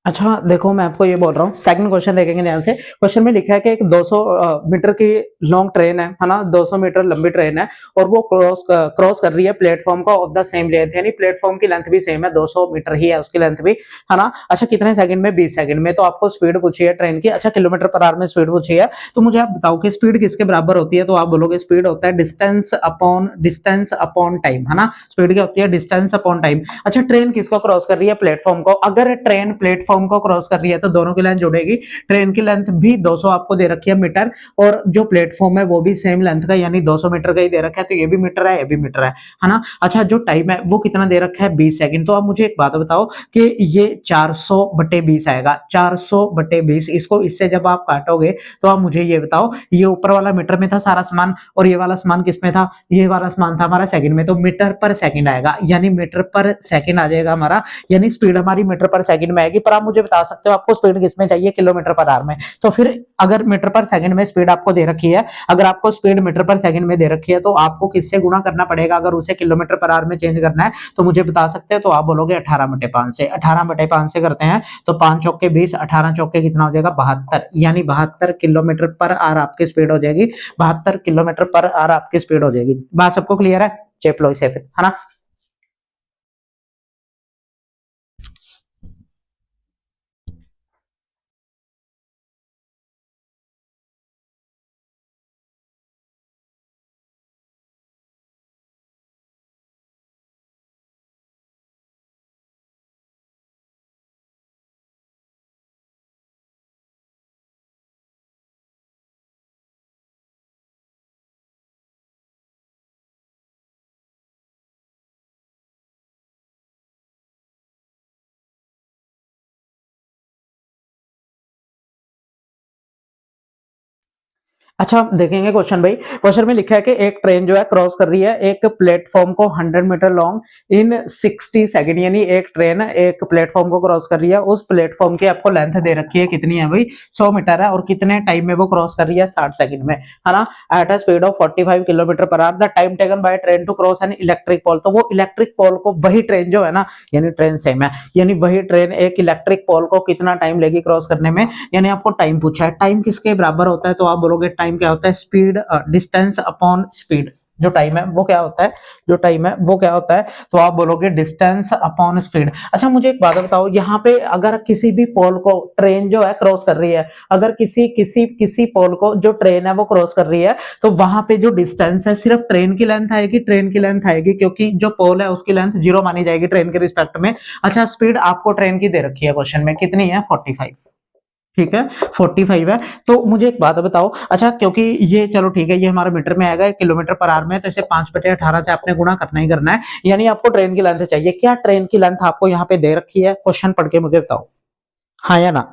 अच्छा देखो मैं आपको ये बोल रहा हूँ, सेकंड क्वेश्चन देखेंगे ध्यान से। क्वेश्चन में लिखा है कि एक 200 मीटर की लॉन्ग ट्रेन है ना, 200 मीटर लंबी ट्रेन है, और वो क्रॉस कर रही है प्लेटफॉर्म का ऑफ द सेम लेंथ, यानी प्लेटफॉर्म की लेंथ भी सेम है, 200 मीटर ही है उसकी लेंथ भी, है ना। अच्छा कितने सेकंड में, 20 सेकंड में। तो आपको स्पीड पूछी है ट्रेन की, अच्छा किलोमीटर पर आवर में स्पीड पूछी है, तो मुझे आप बताओ कि स्पीड किसके बराबर होती है, तो आप बोलोगे स्पीड होता है डिस्टेंस अपॉन टाइम, है ना। स्पीड क्या होती है, डिस्टेंस अपॉन टाइम। अच्छा ट्रेन किसको क्रॉस कर रही है, प्लेटफॉर्म को। अगर ट्रेन प्लेटफॉर्म को क्रॉस कर रही है तो दोनों की लेंथ जुड़ेगी, ट्रेन की लेंथ भी 200 आपको दे रखी है मीटर, और जो प्लेटफॉर्म है वो भी सेम लेंथ का यानी 200 मीटर का ही दे रखा है, तो ये भी मीटर है, ये भी मीटर है ना। अच्छा जो टाइम है वो कितना दे रखा है, 20 सेकंड। तो आप मुझे एक बात बताओ कि ये 400/20 आएगा, 400/20, इसको इससे जब आप काटोगे तो आप मुझे ये बताओ, ये ऊपर वाला मीटर में था सारा सामान, और ये वाला सामान किस में था, ये वाला सामान था हमारा सेकंड में, तो मीटर पर सेकंड आएगा, यानी मीटर पर सेकंड आ जाएगा हमारा, यानी स्पीड हमारी मीटर पर सेकंड में आएगी। पर आप मुझे बता सकते हो आपको स्पीड किस में चाहिए, किलोमीटर पर आवर में। तो फिर अगर मीटर पर सेकंड में स्पीड आपको दे रखी है, अगर आपको स्पीड मीटर पर सेकंड में दे रखी है, तो आपको किससे गुणा करना पड़ेगा अगर उसे किलोमीटर पर आवर में चेंज करना है, तो मुझे बता सकते हो, तो आप बोलोगे 18/5 से, 18/5 से करते हैं तो 5 चौके 20, 18 चौके कितना हो जाएगा, 72, यानी 72 किलोमीटर पर आवर आपकी स्पीड हो जाएगी, 72 किलोमीटर पर आवर आपकी स्पीड हो जाएगी। बात सबको क्लियर है, चेप लो इसे फिर, है ना। अच्छा देखेंगे क्वेश्चन भाई। क्वेश्चन में लिखा है कि एक ट्रेन जो है क्रॉस कर रही है एक प्लेटफॉर्म को 100 मीटर लॉन्ग इन 60 सेकंड, यानी एक ट्रेन एक प्लेटफॉर्म को क्रॉस कर रही है, उस प्लेटफॉर्म की आपको लेंथ दे रखी है कितनी है भाई, 100 मीटर है, और कितने टाइम में वो क्रॉस कर रही है, 60 सेकंड में, है ना। At a speed of 45 kilometre per hour the time taken by train to cross an electric pole. तो वो इलेक्ट्रिक पोल को, वही ट्रेन जो है ना, यानी ट्रेन सेम है, यानी वही ट्रेन एक इलेक्ट्रिक पोल को कितना टाइम लेगी क्रॉस करने में, यानी आपको टाइम पूछा है। टाइम किसके बराबर होता है, तो आप बोलोगे टाइम क्या होता है, स्पीड डिस्टेंस अपॉन स्पीड। जो टाइम है वो क्या होता है, जो टाइम है वो क्या होता है, तो आप बोलोगे डिस्टेंस अपॉन स्पीड। अच्छा मुझे एक बात बताओ, यहाँ पे अगर किसी भी पोल को ट्रेन जो है क्रॉस कर रही है, अगर किसी किसी किसी पोल को जो ट्रेन है वो क्रॉस कर रही है, तो वहां पे जो डिस्टेंस है सिर्फ ट्रेन की लेंथ आएगी, ट्रेन की लेंथ आएगी, क्योंकि जो पोल है उसकी लेंथ 0 मानी जाएगी ट्रेन के रिस्पेक्ट में। अच्छा स्पीड आपको ट्रेन की दे रखी है क्वेश्चन में, कितनी है, 45। ठीक है 45 है। तो मुझे एक बात बताओ, अच्छा क्योंकि ये चलो ठीक है, ये हमारा मीटर में आएगा, किलोमीटर पर आवर में, तो इसे 5/18 से आपने गुणा करना ही करना है, यानी आपको ट्रेन की लेंथ चाहिए। क्या ट्रेन की लेंथ आपको यहाँ पे दे रखी है, क्वेश्चन पढ़ के मुझे बताओ, हाँ या ना।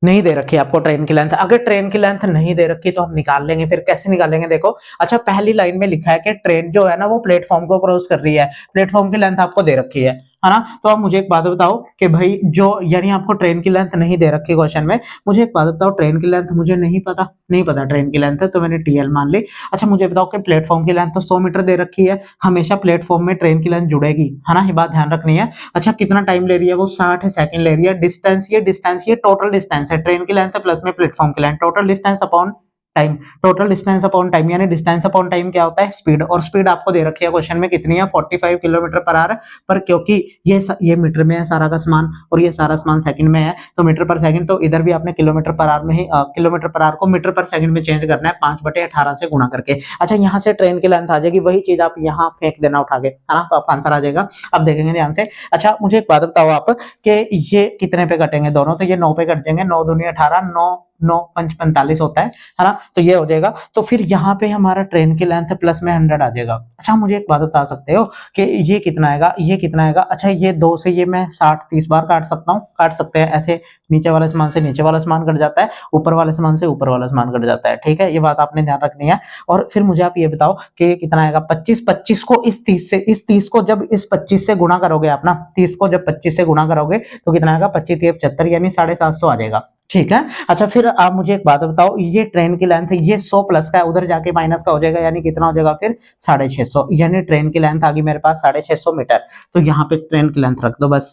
नहीं दे रखी है आपको ट्रेन की लेंथ। अगर ट्रेन की लेंथ नहीं दे रखी तो हम निकाल लेंगे, फिर कैसे निकालेंगे देखो। अच्छा पहली लाइन में लिखा है कि ट्रेन जो है ना वो प्लेटफॉर्म को क्रॉस कर रही है, प्लेटफॉर्म की लेंथ आपको दे रखी है ना। तो आप मुझे एक बात बताओ कि भाई जो, यानी आपको ट्रेन की लेंथ नहीं दे रखी क्वेश्चन में, मुझे एक बात बताओ, ट्रेन की लेंथ मुझे नहीं पता, नहीं पता ट्रेन की लेंथ है, तो मैंने टीएल मान ली। अच्छा मुझे बताओ कि प्लेटफॉर्म की लेंथ तो 100 मीटर दे रखी है, हमेशा प्लेटफॉर्म में ट्रेन की लेंथ जुड़ेगी, है ना, ये बात ध्यान रखनी है। अच्छा कितना टाइम ले रही है वो, 60 सेकंड ले रही है। डिस्टेंस ये टोटल डिस्टेंस है, ट्रेन की लेंथ प्लस में प्लेटफॉर्म की length, total distance upon time, total distance upon time, यानी डिस्टेंस अपॉन टाइम क्या होता है, स्पीड। और स्पीड आपको दे रखी है क्वेश्चन में कितनी है, 45 किलोमीटर पर आवर। पर क्योंकि ये मीटर में है सारा का सामान और ये सारा सामान सेकंड में है, तो मीटर पर सेकंड, तो इधर भी आपने किलोमीटर पर आवर में ही किलोमीटर पर आवर को मीटर पर सेकंड में चेंज करना है, 5/18 से गुणा करके। अच्छा यहाँ से ट्रेन की लेंथ आ जाएगी, वही चीज आप यहाँ फेंक देना उठा के, है ना, तो आपका आंसर आ जाएगा। अब देखेंगे ध्यान से। अच्छा मुझे एक बात बताओ आप कि ये कितने पे कटेंगे दोनों, तो ये 9 पे कट जाएंगे, 9 दूनी 18, 9 9 5 45 होता है ना, तो ये हो जाएगा। तो फिर यहाँ पे हमारा ट्रेन की लेंथ प्लस में 100 आ जाएगा। अच्छा मुझे एक बात बता सकते हो कि ये कितना आएगा, ये कितना आएगा। अच्छा ये 2 से ये मैं 60 30 बार काट सकता हूँ, काट सकते हैं ऐसे, नीचे वाले सामान से नीचे वाला सामान कट जाता है, ऊपर वाले सामान से ऊपर वाला सामान कट जाता है, ठीक है, ये बात आपने ध्यान रखनी है। और फिर मुझे आप ये बताओ कि ये कितना आएगा, 25, 25 को इस 30 से, इस 30 को जब इस 25 से गुणा करोगे आप ना, 30 को जब 25 से गुणा करोगे तो कितना आएगा, 25 3 75, यानी 750 आ जाएगा, ठीक है। अच्छा फिर आप मुझे एक बात बताओ, ये ट्रेन की लेंथ ये 100 प्लस का है, उधर जाके माइनस का हो जाएगा, यानी कितना हो जाएगा फिर 650, यानी ट्रेन की लेंथ आ गई मेरे पास 650 मीटर। तो यहाँ पे ट्रेन की लेंथ रख दो बस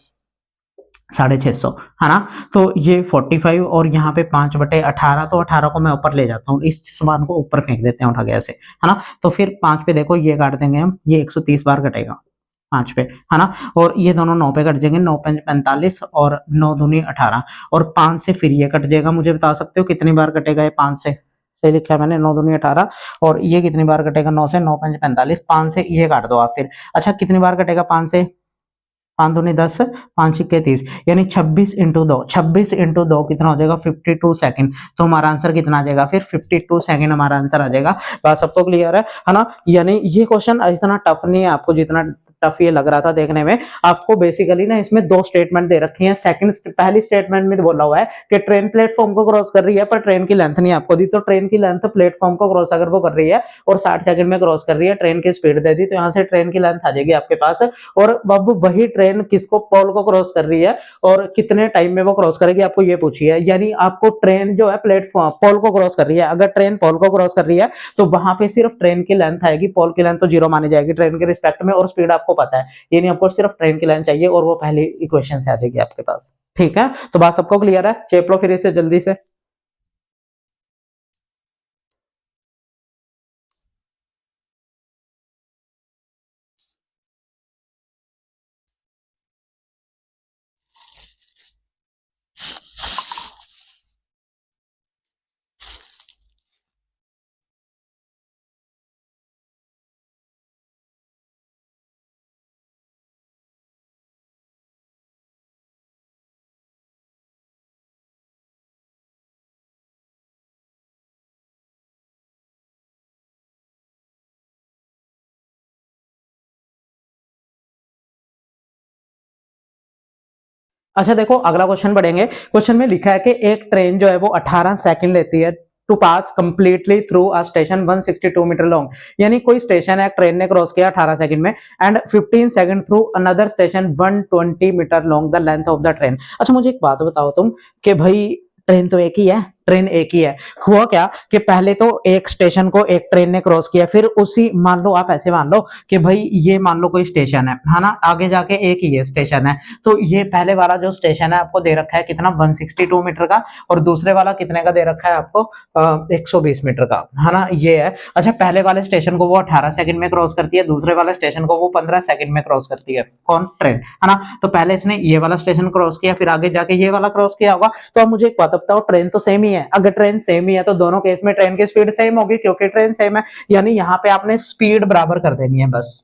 650, है ना। तो ये 45 और यहाँ पे 5/18, तो 18 को मैं ऊपर ले जाता हूँ, इस सामान को ऊपर फेंक देते हैं उठा के ऐसे, है ना। तो फिर 5 पे देखो ये काट देंगे हम, ये 130 बार कटेगा 5 पे, है ना। और ये दोनों 9 पे कट जाएंगे, 9 5 45 और 9 दूनी 18, और 5 से फिर ये कट जाएगा। मुझे बता सकते हो कितनी बार कटेगा ये 5 से, सही लिखा है मैंने, 9 दूनी 18, और ये कितनी बार कटेगा, 9 से, 9 5 45, 5 से ये काट दो आप फिर। अच्छा कितनी बार कटेगा 5 से, 5 दूनी 10, 5 छिक्के 30, यानी 26 इंटू 2, 26 इंटू 2 कितना हो जाएगा, 52 सेकंड। तो हमारा आंसर कितना आ जाएगा फिर, 52 सेकंड हमारा आंसर आ जाएगा। बात सबको क्लियर है ना। यानी ये क्वेश्चन इतना टफ नहीं है आपको जितना टफ ये लग रहा था देखने में। आपको बेसिकली ना इसमें 2 स्टेटमेंट दे रखी है। पहली स्टेटमेंट में बोला हुआ है कि ट्रेन प्लेटफॉर्म को क्रॉस कर रही है, पर ट्रेन की लेंथ नहीं आपको दी, तो ट्रेन की लेंथ प्लेटफॉर्म को क्रॉस अगर वो कर रही है और 60 सेकंड में क्रॉस कर रही है, ट्रेन की स्पीड दे दी, तो यहाँ से ट्रेन की लेंथ आ जाएगी आपके पास। और अब वही ट्रेन किसको, पोल को क्रॉस कर रही है और कितने टाइम में वो क्रॉस करेगी, आपको ये पूछी है। यानी आपको ट्रेन जो है प्लेटफॉर्म पोल को क्रॉस कर रही है, अगर ट्रेन पोल को क्रॉस कर रही है तो वहां पे सिर्फ ट्रेन की लेंथ आएगी, पोल की लेंथ तो 0 मानी जाएगी ट्रेन के रिस्पेक्ट में, और स्पीड आपको पता है, यानी आपको सिर्फ ट्रेन की लेंथ चाहिए और वो पहली इक्वेशन से आ जाएगी आपके पास। ठीक है, तो बात सबको क्लियर है, चेप लो फिर इसे जल्दी से। अच्छा देखो अगला क्वेश्चन पढ़ेंगे। क्वेश्चन में लिखा है कि एक ट्रेन जो है वो 18 सेकंड लेती है to pass completely through a station 162 metre long. यानी कोई स्टेशन है, ट्रेन ने क्रॉस किया 18 सेकंड में, and 15 second through another station 120 metre long the length of the train. अच्छा मुझे एक बात बताओ तुम कि भाई ट्रेन तो एक ही है, ट्रेन एक ही है, हुआ क्या कि पहले तो एक स्टेशन को एक ट्रेन ने क्रॉस किया, फिर उसी मान लो, आप ऐसे मान लो कि भाई ये मान लो कोई स्टेशन है ना, आगे जाके एक ही ये स्टेशन है, तो ये पहले वाला जो स्टेशन है आपको दे रखा है कितना 162 मीटर का, और दूसरे वाला कितने का दे रखा है आपको 120 मीटर का, है ना, ये है। अच्छा पहले वाले स्टेशन को वो 18 सेकंड में क्रॉस करती है, दूसरे वाले स्टेशन को वो 15 सेकंड में क्रॉस करती है, कौन, ट्रेन, है ना। तो पहले इसने ये वाला स्टेशन क्रॉस किया, फिर आगे जाके ये वाला क्रॉस किया होगा। तो अब मुझे एक बात बताओ, ट्रेन तो सेम ही है, अगर ट्रेन सेम ही है तो दोनों केस में ट्रेन की स्पीड सेम होगी क्योंकि ट्रेन सेम है, यानी यहाँ पे आपने स्पीड बराबर कर देनी है, बस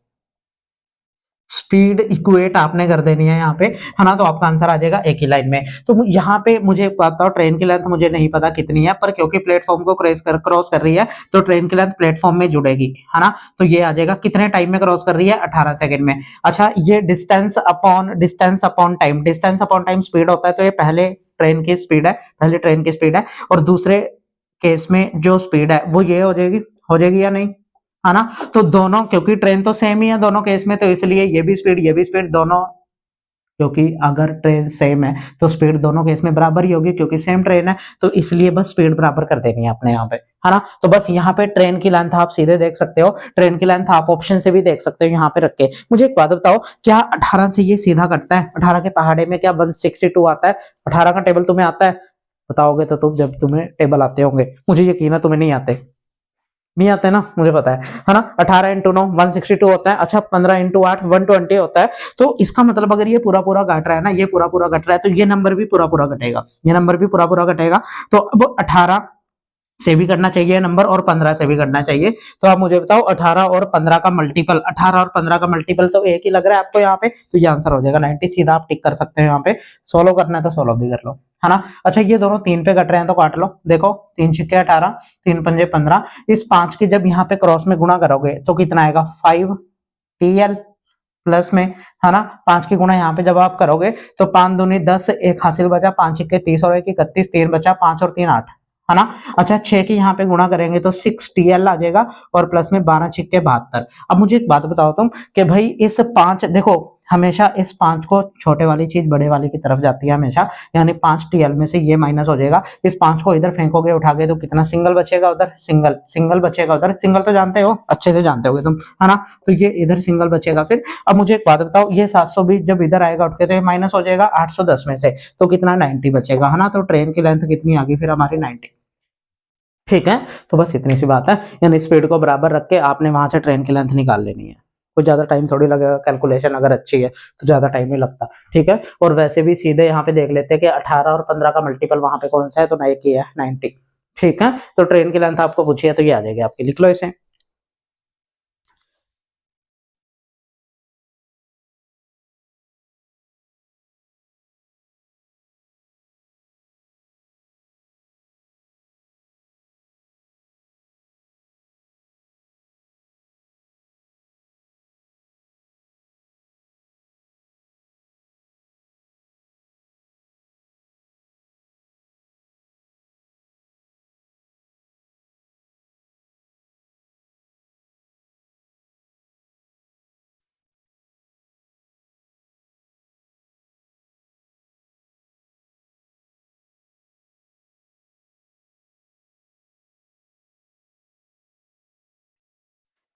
स्पीड इक्वेट आपने कर देनी है यहाँ पे, है ना, तो आपका आंसर आ जाएगा एक ही लाइन में। तो यहाँ पे मुझे बताओ ट्रेन की लेंथ मुझे नहीं पता कितनी है, पर क्योंकि प्लेटफॉर्म को क्रॉस कर रही है तो ट्रेन की लेंथ प्लेटफॉर्म में जुड़ेगी, है ना, तो ये आ जाएगा कितने टाइम में क्रॉस कर रही है, 18 सेकंड में। अच्छा ये distance upon time, distance upon time speed होता है, तो ये पहले ट्रेन की स्पीड है, पहले ट्रेन की स्पीड है, और दूसरे केस में जो स्पीड है वो ये हो जाएगी या नहीं, है ना। तो दोनों, क्योंकि ट्रेन तो सेम ही है दोनों केस में, तो इसलिए ये भी स्पीड दोनों, क्योंकि अगर ट्रेन सेम है तो स्पीड दोनों केस में बराबर ही होगी क्योंकि सेम ट्रेन है, तो इसलिए बस स्पीड बराबर कर देनी है अपने यहाँ पे, है ना। तो बस यहाँ पे ट्रेन की लेंथ आप सीधे देख सकते हो, ट्रेन की लेंथ आप ऑप्शन से भी देख सकते हो यहाँ पे रख के। मुझे एक बात बताओ, क्या 18 से ये सीधा कटता है, 18 के पहाड़े में क्या 162 आता है, 18 का टेबल तुम्हें आता है, बताओगे तो तुम, जब तुम्हें टेबल आते होंगे, मुझे यकीन है तुम्हें नहीं आते, नहीं आते ना, मुझे पता है ना। 18 इंटू 9 162 होता है, अच्छा 15 इंटू 8 120 होता है। तो इसका मतलब अगर ये पूरा पूरा घट रहा है ना, ये पूरा पूरा घट रहा है, तो ये नंबर भी पूरा पूरा घटेगा, ये नंबर भी पूरा पूरा घटेगा। तो अब 18 से भी करना चाहिए नंबर, और 15 से भी करना चाहिए। तो आप मुझे बताओ 18 और 15 का मल्टीपल, 18 और 15 का मल्टीपल तो एक ही लग रहा है आपको यहाँ पे, तो ये आंसर हो जाएगा 90, सीधा आप टिक कर सकते हो यहाँ पे। सोलो करना है तो सोलो भी कर लो, है ना। अच्छा ये दोनों 3 पे कट रहे हैं तो काट लो, देखो 3 छिक्के 18, 3 पंजे 15, इस 5 की जब यहाँ पे क्रॉस में गुणा करोगे तो कितना आएगा 5 TL प्लस में, है ना, 5 की गुणा यहाँ पे जब आप करोगे तो 5 दूनी 10, एक हासिल बचा, 5 छिक्के 30 और 1 31, 3 बचा, 5 और 3 8, है ना। अच्छा 6 की यहाँ पे गुणा करेंगे तो 6TL आ जाएगा, और प्लस में 12 छिक्के 72। अब मुझे एक बात बताओ तुम कि भाई इस 5, देखो हमेशा इस 5 को छोटे वाली चीज बड़े वाली की तरफ जाती है हमेशा, यानी 5TL में से ये माइनस हो जाएगा, इस 5 को इधर फेंकोगे उठा के तो कितना सिंगल बचेगा उधर, सिंगल बचेगा उधर, सिंगल तो जानते हो, अच्छे से जानते होगे तुम, है ना। तो ये इधर सिंगल बचेगा फिर। अब मुझे एक बात बताओ, ये 720 जब इधर आएगा उठ के तो ये माइनस हो जाएगा 810 में से, तो कितना 90 बचेगा, है ना। तो ट्रेन की लेंथ कितनी आ गई फिर हमारी 90, ठीक है। तो बस इतनी सी बात है, यानी स्पीड को बराबर रख के आपने वहां से ट्रेन की लेंथ निकाल लेनी है, कोई ज्यादा टाइम थोड़ी लगेगा, कैलकुलेशन अगर अच्छी है तो ज्यादा टाइम नहीं लगता, ठीक है। और वैसे भी सीधे यहाँ पे देख लेते हैं कि 18 और 15 का मल्टीपल वहां पे कौन सा है, तो एक ही है 90, ठीक है। तो ट्रेन की लेंथ आपको पूछी है तो ये आ जाएगी आपकी, लिख लो इसे।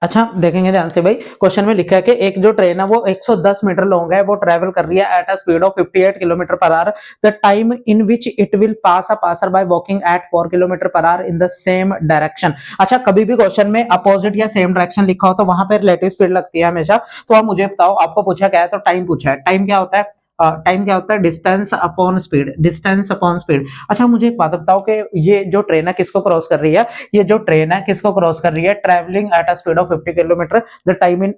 अच्छा देखेंगे ध्यान से भाई, क्वेश्चन में लिखा है कि एक जो ट्रेन है वो 110 मीटर लॉन्ग है, वो ट्रेवल कर रही है at a speed of 58 kilometre per hour, the time in which it will pass a passer by walking at 4 kilometre per hour in the same direction. अच्छा कभी भी क्वेश्चन में अपोजिट या सेम डायरेक्शन लिखा हो तो वहां पर रिलेटिव स्पीड लगती है हमेशा। तो आप मुझे बताओ, आपको पूछा क्या है, तो टाइम पूछा है, टाइम क्या होता है, टाइम क्या होता है, distance upon speed, distance upon speed. अच्छा मुझे एक बात बताओ कि ये जो ट्रेन है किसको क्रॉस कर रही है, ये जो ट्रेन है किसको क्रॉस कर रही है, travelling eight a speed of 50 kilometre, the time in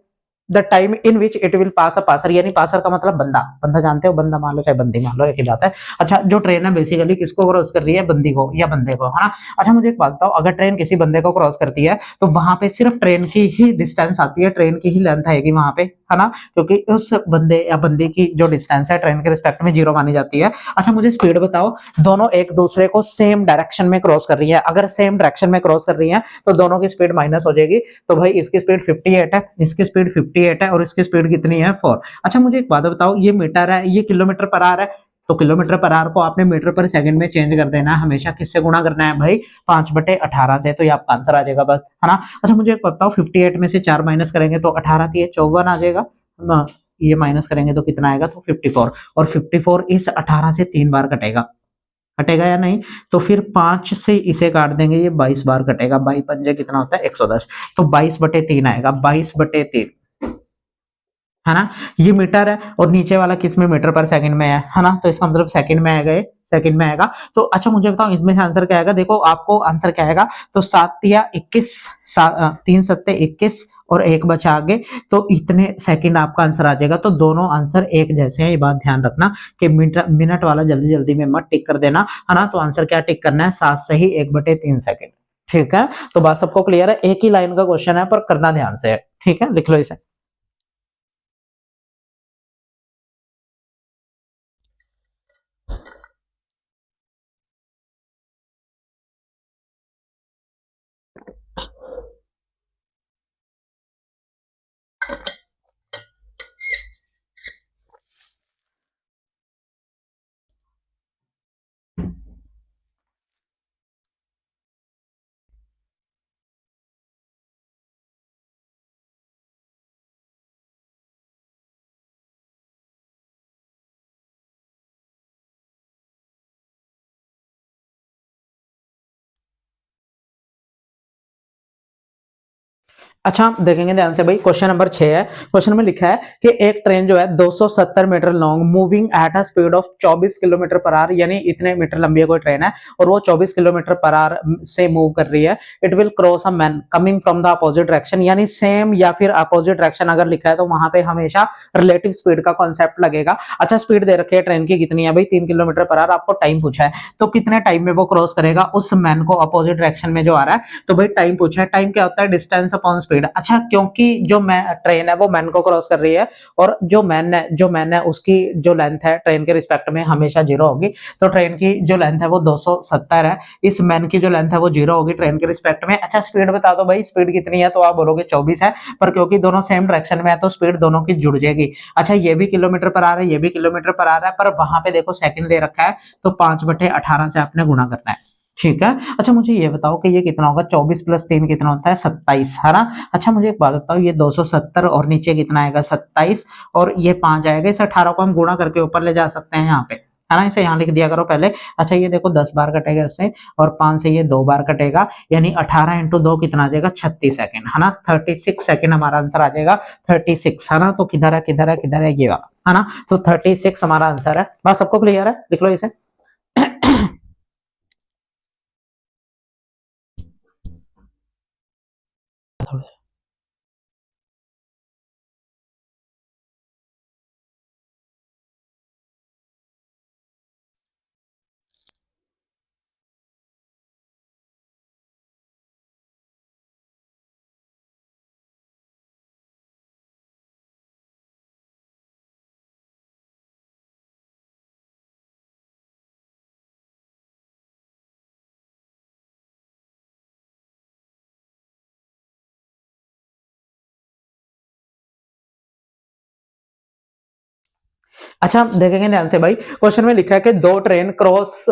the time in which it will pass a passer, यानी पासर का मतलब बंदा, बंदा जानते हो, बंदा मान लो चाहे बंदी मान लो, एक ही बात है। अच्छा, जो ट्रेन है बेसिकली किसको क्रॉस कर रही है, बंदी को या बंदे को, है ना। अच्छा मुझे एक बात बताओ, अगर ट्रेन किसी बंदे को क्रॉस करती है तो वहां पे सिर्फ ट्रेन की ही डिस्टेंस आती है, ट्रेन की ही लेंथ आएगी वहां पे, है ना, क्योंकि उस बंदे या बंदी की जो डिस्टेंस है ट्रेन के रिस्पेक्ट में 0 मानी जाती है। अच्छा मुझे स्पीड बताओ, दोनों एक दूसरे को सेम डायरेक्शन में क्रॉस कर रही है, अगर सेम डायरेक्शन में क्रॉस कर रही है तो दोनों की स्पीड माइनस हो जाएगी। तो भाई इसकी स्पीड 58 है, इसकी स्पीड 58 है और इसकी स्पीड कितनी है 4। अच्छा मुझे एक बात बताओ, ये मीटर है, ये किलोमीटर पर आवर है, तो किलोमीटर पर आवर को आपने मीटर पर सेकंड में चेंज कर देना है, हमेशा किससे गुणा करना है भाई, 5/18 से, तो ये आपका आंसर आ जाएगा बस, है ना। अच्छा मुझे एक बताओ, 58 में से 4 माइनस करेंगे तो 18 थी 54 आ जाएगा, ये माइनस करेंगे तो कितना आएगा, तो 54, और 54 इस 18 से 3 बार कटेगा, कटेगा या नहीं, तो फिर 5 से इसे काट देंगे, ये 22 बार कटेगा, 22 पंजे कितना होता है 110, तो 22/3 आएगा, 22/3, है ना। ये मीटर है और नीचे वाला किस में, मीटर पर सेकंड में है ना, तो इसका मतलब सेकंड में आएगा, ये सेकंड में आएगा। तो अच्छा मुझे बताओ इसमें से आंसर क्या आएगा, देखो आपको आंसर क्या आएगा, तो 7 या 21, 3 सत्ते 21 और 1 बचा आगे, तो इतने सेकंड आपका आंसर आ जाएगा। तो दोनों आंसर एक जैसे हैं, ये बात ध्यान रखना कि मिनट वाला जल्दी जल्दी में मत टिक कर देना, है ना। तो आंसर क्या टिक करना है, 7 से ही 1/3 सेकंड, ठीक है। तो बात सबको क्लियर है, एक ही लाइन का क्वेश्चन है पर करना ध्यान से है, ठीक है, लिख लो इसे। अच्छा देखेंगे ध्यान से भाई, क्वेश्चन नंबर 6 है, क्वेश्चन में लिखा है कि एक ट्रेन जो है 270 metre long moving at a speed of 24 kilometre per hour, यानी इतने मीटर लंबी है कोई ट्रेन है और वो 24 किलोमीटर पर आवर से मूव कर रही है। It will cross a man coming from the opposite direction, यानी सेम या फिर अपोजिट डायरेक्शन अगर लिखा है तो वहां पे हमेशा रिलेटिव स्पीड का कॉन्सेप्ट लगेगा। अच्छा स्पीड दे रखी है ट्रेन की कितनी है भाई, 3 किलोमीटर पर आवर, आपको टाइम पूछा है, तो कितने टाइम में वो क्रॉस करेगा उस मैन को अपोजिट डायरेक्शन में जो आ रहा है। तो भाई टाइम पूछा है, टाइम क्या होता है, डिस्टेंस अपॉन स्पीड। अच्छा क्योंकि जो ट्रेन है वो मैन को क्रॉस कर रही है और जो मैन है उसकी जो लेंथ है ट्रेन के रिस्पेक्ट में हमेशा 0 होगी, तो ट्रेन की जो लेंथ है वो 270 है, इस मैन की जो लेंथ है वो 0 होगी ट्रेन के रिस्पेक्ट में। अच्छा स्पीड बता दो भाई, स्पीड कितनी है, तो आप बोलोगे 24 है, पर क्योंकि दोनों सेम डायरेक्शन में है तो स्पीड दोनों की जुड़ जाएगी। अच्छा ये भी किलोमीटर पर आ रहा है, ये भी किलोमीटर पर आ रहा है, पर वहां पे देखो सेकंड दे रखा है, तो 5/18 से आपने गुणा करना है, ठीक है। अच्छा मुझे ये बताओ कि ये कितना होगा, 24 + 3 कितना होता है 27, है ना। अच्छा मुझे एक बात बताओ, ये 270 और नीचे कितना आएगा 27 और ये 5 आएगा, इस 18 को हम गुणा करके ऊपर ले जा सकते हैं यहाँ पे, है ना, इसे यहाँ लिख दिया करो पहले। अच्छा ये देखो 10 बार कटेगा इससे और 5 से ये 2 बार कटेगा, यानी 18 × 2 कितना आ जाएगा 36 सेकंड, है ना, 36 सेकंड हमारा आंसर आ जाएगा, 36, है ना। तो किधर है किधर है किधर है, ये वाला, है ना, तो 36 हमारा आंसर है। बात सबको क्लियर है, लिख लो इसे। अच्छा देखेंगे ध्यान से भाई, क्वेश्चन में लिखा है कि दो train cross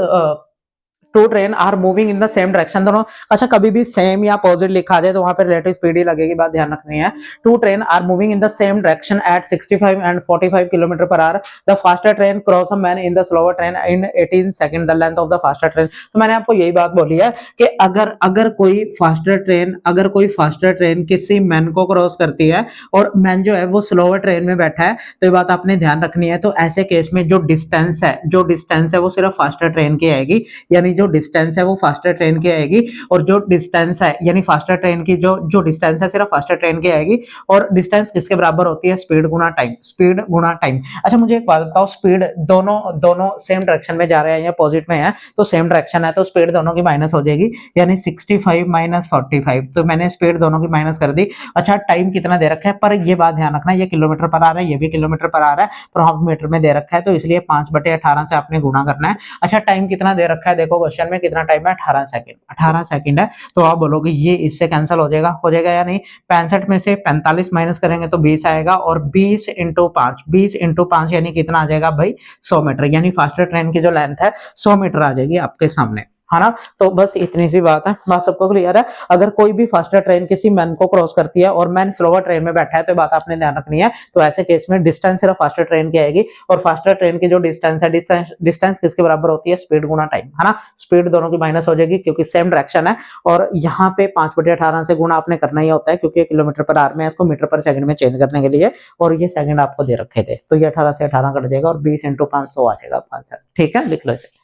two train are moving in the same direction, दोनों। अच्छा कभी भी सेम या अपोजिट लिखा जाए तो वहां पर रिलेटिव स्पीड ही लगेगी, बात ध्यान रखनी है। Two train are moving in the same direction at 65 and 45 kilometre per hour, the faster train cross a man in the slower train in 18 second, the length of the faster train. तो मैंने आपको यही बात बोली है कि अगर कोई फास्टर ट्रेन किसी मैन को क्रॉस करती है और मैन जो है वो स्लोअर ट्रेन में बैठा है, तो ये बात आपने ध्यान रखनी है। तो ऐसे केस में जो डिस्टेंस है वो सिर्फ फास्टर ट्रेन की आएगी, यानी जो डिस्टेंस है वो फास्टर ट्रेन की आएगी, और जो डिस्टेंस है यानी फास्टर ट्रेन की जो डिस्टेंस है सिर्फ फास्टर ट्रेन की आएगी, और डिस्टेंस किसके बराबर होती है, स्पीड गुना टाइम, स्पीड गुना टाइम। अच्छा मुझे एक बात बताओ, स्पीड दोनों दोनों सेम डायरेक्शन में जा रहे हैं या अपोजिट में है, तो सेम डायरेक्शन है तो स्पीड दोनों की माइनस हो जाएगी, यानी 65 माइनस 45, तो मैंने स्पीड दोनों की माइनस कर दी। अच्छा टाइम कितना दे रखा है, पर ये बात ध्यान रखना ये किलोमीटर पर आ रहा है, ये भी किलोमीटर पर आ रहा है, पर हम मीटर में दे रखा है, तो इसलिए 5/18 से आपने गुणा करना है। अच्छा टाइम कितना दे रखा है, देखो क्वेश्चन में कितना टाइम है, 18 सेकंड, 18 सेकंड है, तो आप बोलोगे ये इससे कैंसिल हो जाएगा या नहीं, 65 में से 45 माइनस करेंगे तो 20 आएगा, और 20 इंटू 5, 20 इंटू 5 यानी कितना आ जाएगा भाई, 100 मीटर, यानी फास्टर ट्रेन की जो लेंथ है 100 मीटर आ जाएगी आपके सामने, है ना। तो बस इतनी सी बात है, बात सबको क्लियर है। अगर कोई भी फास्टर ट्रेन किसी मैन को क्रॉस करती है और मैन स्लोवर ट्रेन में बैठा है, तो बात आपने ध्यान रखनी है, तो ऐसे केस में डिस्टेंस सिर्फ फास्टर ट्रेन की आएगी, और फास्टर ट्रेन की जो डिस्टेंस है, डिस्टेंस किसके बराबर होती है, स्पीड गुना टाइम, है ना। स्पीड दोनों की माइनस हो जाएगी क्योंकि सेम डायरेक्शन है, और यहाँ पे 5/18 से गुणा आपने करना ही होता है, क्योंकि किलोमीटर पर आवर में इसको मीटर पर सेकंड में चेंज करने के लिए, और ये सेकंड आपको दे रखे थे, तो ये 18 से 18 कट जाएगा, और 20 इंटू 500 आ जाएगा आपका आंसर, ठीक है, लिख लो इसे।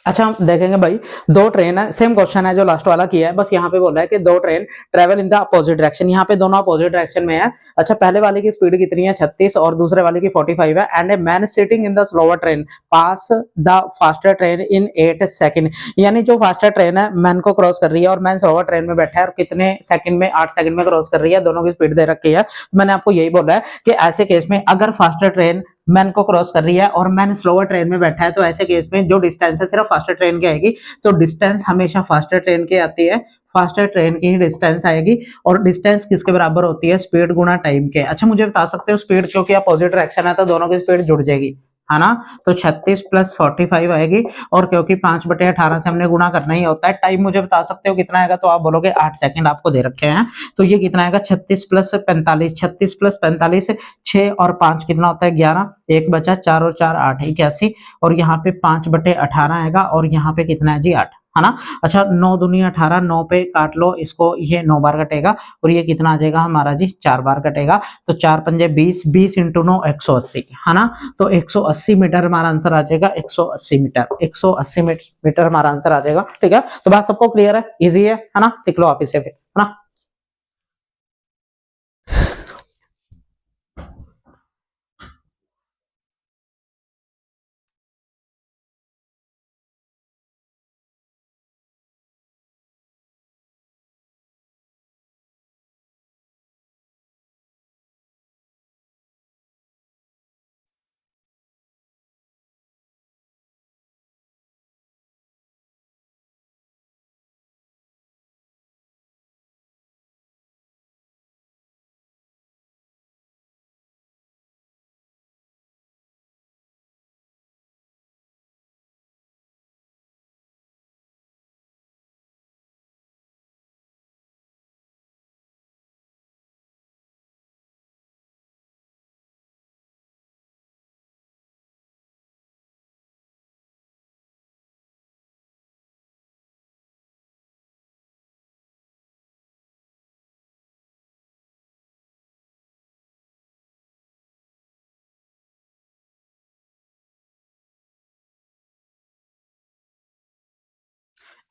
अच्छा हम देखेंगे भाई, दो ट्रेन है, सेम क्वेश्चन है जो लास्ट वाला किया है, बस यहाँ पे बोल रहा है कि दो train travel in the opposite direction, यहाँ पे दोनों अपोजिट डायरेक्शन में है। अच्छा पहले वाले की स्पीड कितनी है, 36, और दूसरे वाले की 45 है, and a man sitting in the slower train pass the faster train in 8 second, यानी जो फास्टर ट्रेन है मैन को क्रॉस कर रही है, और मैन स्लोअर ट्रेन में बैठा है, और कितने सेकंड में, 8 सेकंड में क्रॉस कर रही है, दोनों की स्पीड दे रखी है। तो मैंने आपको यही बोला है कि ऐसे केस में अगर फास्टर ट्रेन मैन को क्रॉस कर रही है और मैन स्लोअर ट्रेन में बैठा है, तो ऐसे केस में जो डिस्टेंस है सिर्फ फास्टर ट्रेन की आएगी, तो डिस्टेंस हमेशा फास्टर ट्रेन की आती है, फास्टर ट्रेन की ही डिस्टेंस आएगी, और डिस्टेंस किसके बराबर होती है, स्पीड गुना टाइम के। अच्छा मुझे बता सकते हो स्पीड, क्योंकि अपोजिट डायरेक्शन है तो दोनों की स्पीड जुड़ जाएगी, है ना, तो 36 प्लस 45 आएगी, और क्योंकि 5/18 से हमने गुणा करना ही होता है। टाइम मुझे बता सकते हो कितना आएगा, तो आप बोलोगे 8 सेकंड आपको दे रखे हैं, तो ये कितना आएगा, 36 प्लस 45, 36 प्लस 45, 6 और 5 कितना होता है, 11, एक बचा, 4 और 4 8, 81, और यहाँ पे 5/18 आएगा, और यहाँ पे कितना है जी, 8, है ना। अच्छा 9 दूनी 18, 9 पे काट लो इसको, ये 9 बार कटेगा, और ये कितना आ जाएगा हमारा जी, 4 बार कटेगा, तो 4 पंजे 20, 20 इंटू 9 180, है ना, तो 180 मीटर हमारा आंसर आ जाएगा, 180 मीटर, 180 मीटर हमारा आंसर आ जाएगा, ठीक है। तो बात सबको क्लियर है, इजी है ना, लिख लो आप इसे फिर, है ना।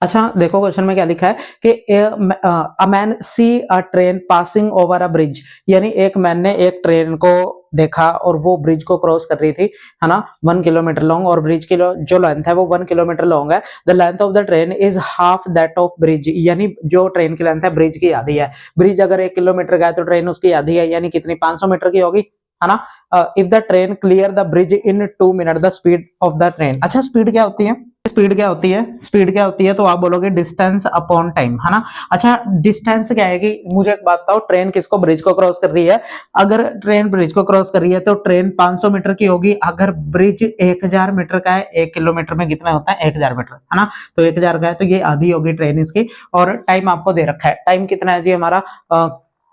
अच्छा देखो क्वेश्चन में क्या लिखा है कि a man see a train passing over a bridge, यानी एक मैन ने एक ट्रेन को देखा और वो ब्रिज को क्रॉस कर रही थी, है ना, 1 किलोमीटर लॉन्ग, और ब्रिज की जो लेंथ है वो 1 किलोमीटर लॉन्ग है। The length of the train is half that of bridge, यानी जो ट्रेन की लेंथ है ब्रिज की आधी है। ब्रिज अगर 1 किलोमीटर का है तो ट्रेन उसकी आधी है, यानी कितनी, 500 मीटर की होगी, है ना। If the train clear the bridge in 2 minute, the speed of the train. अच्छा स्पीड क्या होती है, स्पीड क्या होती है, स्पीड क्या होती है, तो आप बोलोगे डिस्टेंस अपॉन टाइम, है ना। अच्छा डिस्टेंस क्या है कि मुझे एक बात बताओ, ट्रेन किसको, ब्रिज को क्रॉस कर रही है। अगर ट्रेन ब्रिज को क्रॉस कर रही है तो ट्रेन 500 मीटर की होगी। अगर ब्रिज 1000 मीटर का है, 1 किलोमीटर में कितना होता है, 1000 मीटर, है ना। तो 1000 का है तो ये आधी होगी ट्रेन इसकी। और टाइम आपको दे रखा है, टाइम कितना है जी हमारा,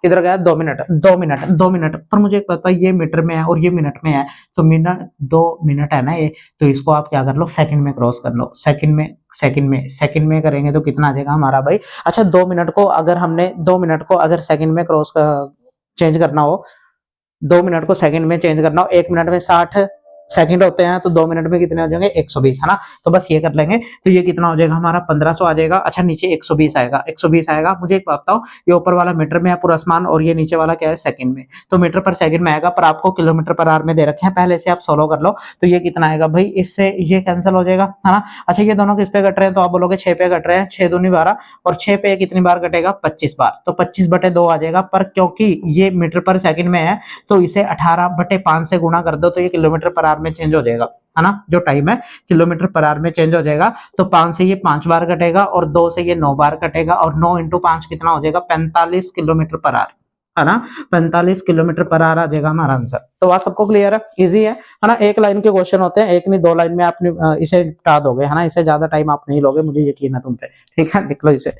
किधर गया, 2 मिनट, 2 मिनट, 2 मिनट। पर मुझे पता है ये मीटर में है और ये मिनट में है, तो मिनट 2 मिनट है ना ये, तो इसको आप क्या कर लो, सेकंड में क्रॉस कर लो, सेकंड में, सेकंड में करेंगे तो कितना आ जाएगा हमारा भाई। अच्छा 2 मिनट को अगर हमने 2 मिनट को अगर सेकंड में क्रॉस चेंज करना हो, 2 मिनट को सेकंड में चेंज करना हो, 1 मिनट में 60 सेकंड होते हैं, तो 2 मिनट में कितने हो जाएंगे, 120, है ना। तो बस ये कर लेंगे, तो ये कितना हो जाएगा हमारा, 1500 आ जाएगा। अच्छा नीचे 120 आएगा, 120 आएगा। मुझे एक बात बताओ, ये ऊपर वाला मीटर में है पूरा आसमान, और ये नीचे वाला क्या है, सेकंड में, तो मीटर पर सेकंड में आएगा, पर आपको किलोमीटर पर आवर में दे रखे हैं, पहले से आप सोल्व कर लो। तो ये कितना आएगा भाई, इससे ये कैंसिल हो जाएगा, है ना। अच्छा ये दोनों किस पे कट रहे हैं, तो आप बोलोगे 6 पे कट रहे हैं, 6 दूनी 12, और 6 पे कितनी बार कटेगा, 25 बार, तो 25/2 आ जाएगा। पर क्योंकि ये मीटर पर सेकंड में है तो इसे 18/5 से गुणा कर दो, तो ये किलोमीटर पर आवर में चेंज हो जाएगा, है ना। जो टाइम है किलोमीटर पर आवर में चेंज हो जाएगा। तो 5 से ये 5 बार कटेगा, और 2 से ये 9 बार कटेगा, और 9 इंटू 5 कितना हो जाएगा, 45 किलोमीटर पर आवर, है ना। 45 किलोमीटर पर आवर आ जाएगा हमारा आंसर। तो बात सबको क्लियर है, इजी है ना। एक लाइन के क्वेश्चन होते हैं, एक नहीं 2 लाइन में आप इसे निपटा दोगे, है ना। इसे ज्यादा टाइम आप नहीं लोगे, मुझे यकीन है तुम पे, ठीक है, लिख लो इसे।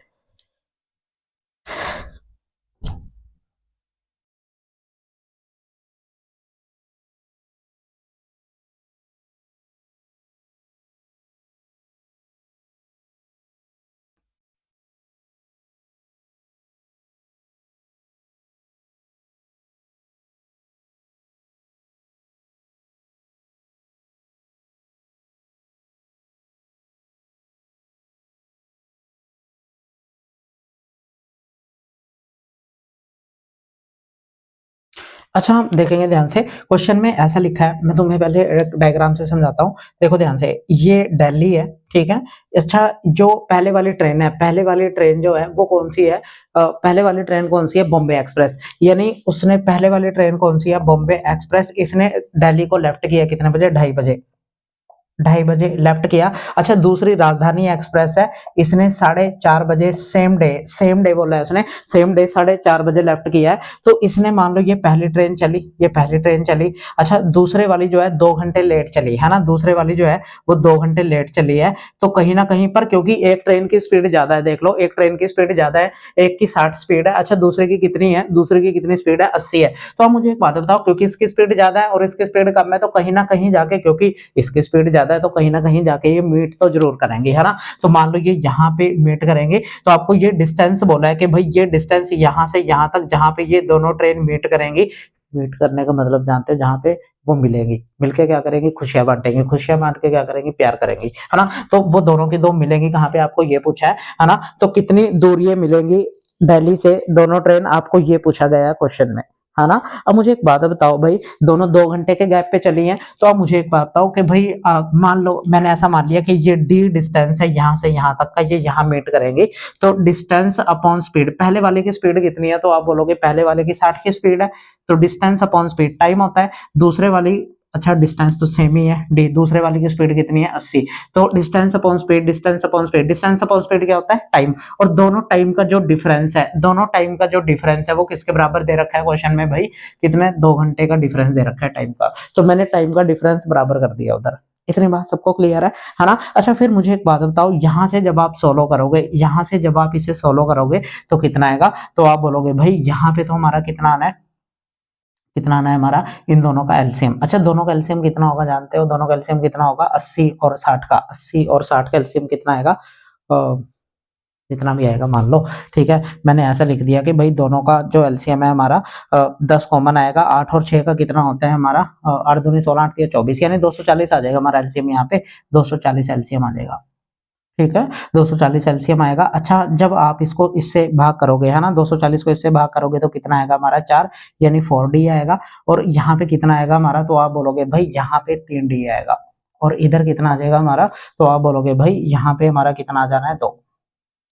अच्छा हम देखेंगे ध्यान से, क्वेश्चन में ऐसा लिखा है, मैं तुम्हें पहले एक डायग्राम से समझाता हूँ। देखो ध्यान से, ये दिल्ली है, ठीक है। अच्छा जो पहले वाली ट्रेन है, पहले वाली ट्रेन जो है वो कौन सी है, पहले वाली ट्रेन कौन सी है, बॉम्बे एक्सप्रेस। यानी उसने पहले वाली ट्रेन कौन सी है, बॉम्बे एक्सप्रेस। इसने दिल्ली को लेफ्ट किया कितने बजे, 2:30 बजे, 2:30 बजे लेफ्ट किया। अच्छा दूसरी राजधानी एक्सप्रेस है, इसने 4:30 बजे, सेम डे बोला है उसने, सेम डे 4:30 बजे लेफ्ट किया है। तो इसने मान लो ये पहली ट्रेन चली, ये पहली ट्रेन चली। अच्छा दूसरे वाली जो है 2 घंटे लेट चली, है ना, दूसरे वाली जो है वो 2 घंटे लेट चली है। तो कहीं ना कहीं पर, क्योंकि एक ट्रेन की स्पीड ज्यादा है, देख लो एक ट्रेन की स्पीड ज्यादा है, एक की 60 स्पीड है। अच्छा दूसरे की कितनी है, दूसरे की कितनी स्पीड है, 80 है। तो आप मुझे एक बात बताओ, क्योंकि इसकी स्पीड ज्यादा है और इसकी स्पीड कम है, तो कहीं ना कहीं जाके, क्योंकि इसकी स्पीड ज्यादा है तो कहीं ना कहीं जाके ये मीट तो जरूर करेंगे, है ना। तो मान लो ये यहाँ पे मीट करेंगे, तो आपको ये डिस्टेंस बोला है कि भाई ये डिस्टेंस यहाँ से यहाँ तक जहाँ पे ये दोनों ट्रेन मीट करेंगी। मीट करने का मतलब जानते हो, जहाँ पे वो मिलेंगी, मिलके क्या करेंगी, खुशियां बांटेंगे, खुशियां बांट के क्या करेंगी, प्यार करेंगी, है ना। तो वो दोनों की दो मिलेंगी कहाँ पे, आपको ये पूछा है ना। तो कितनी दूर ये मिलेंगी दिल्ली से दोनों ट्रेन, आपको ये पूछा गया है क्वेश्चन में, है ना। अब मुझे एक बात बताओ भाई, दोनों 2 घंटे के गैप पे चली हैं, तो अब मुझे एक बात बताओ कि भाई मान लो मैंने ऐसा मान लिया कि ये डी डिस्टेंस है यहाँ से यहाँ तक का, ये यहाँ मीट करेंगे। तो डिस्टेंस अपॉन स्पीड, पहले वाले की स्पीड कितनी है, तो आप बोलोगे पहले वाले की 60 की स्पीड है, तो डिस्टेंस अपॉन स्पीड टाइम होता है। दूसरे वाली, अच्छा डिस्टेंस तो सेम ही है, डी दूसरे वाले की स्पीड कितनी है, 80। तो distance upon speed, distance upon speed, distance upon speed क्या होता है, टाइम। और दोनों टाइम का जो डिफरेंस है, दोनों टाइम का जो डिफरेंस है वो किसके बराबर दे रखा है क्वेश्चन में भाई, कितने, 2 घंटे का डिफरेंस दे रखा है टाइम का। तो मैंने टाइम का डिफरेंस बराबर कर दिया उधर। इतनी बात सबको क्लियर है ना। अच्छा फिर मुझे एक बात बताओ, यहाँ से जब आप सोलो करोगे, यहाँ से जब आप इसे सोलो करोगे तो कितना आएगा, तो आप बोलोगे भाई यहाँ पे तो हमारा कितना आना है, कितना आना है हमारा, इन दोनों का एलसीएम। अच्छा दोनों का एलसीएम कितना होगा जानते हो, दोनों का एलसीएम कितना होगा, 80 और 60 का, 80 और 60 का एलसीएम कितना आएगा, जितना भी आएगा मान लो, ठीक है। मैंने ऐसा लिख दिया कि भाई दोनों का जो एलसीएम है हमारा 10 कॉमन आएगा, 8 और 6 का कितना होता है हमारा, 8 दूनी 16, 8 24, यानी 240 आ जाएगा हमारा एलसीएम, यहाँ पे 240 एलसीएम आ जाएगा, ठीक है, 240 एलसीएम आएगा। अच्छा, जब आप इसको इससे भाग करोगे, है ना, 240 को इससे भाग करोगे तो कितना आएगा हमारा 4, यानी 4D आएगा। और यहाँ पे कितना आएगा हमारा, तो आप बोलोगे भाई यहाँ पे 3D आएगा। और इधर कितना आ जाएगा हमारा, तो आप बोलोगे भाई यहाँ पे हमारा कितना आ जाना है, 2।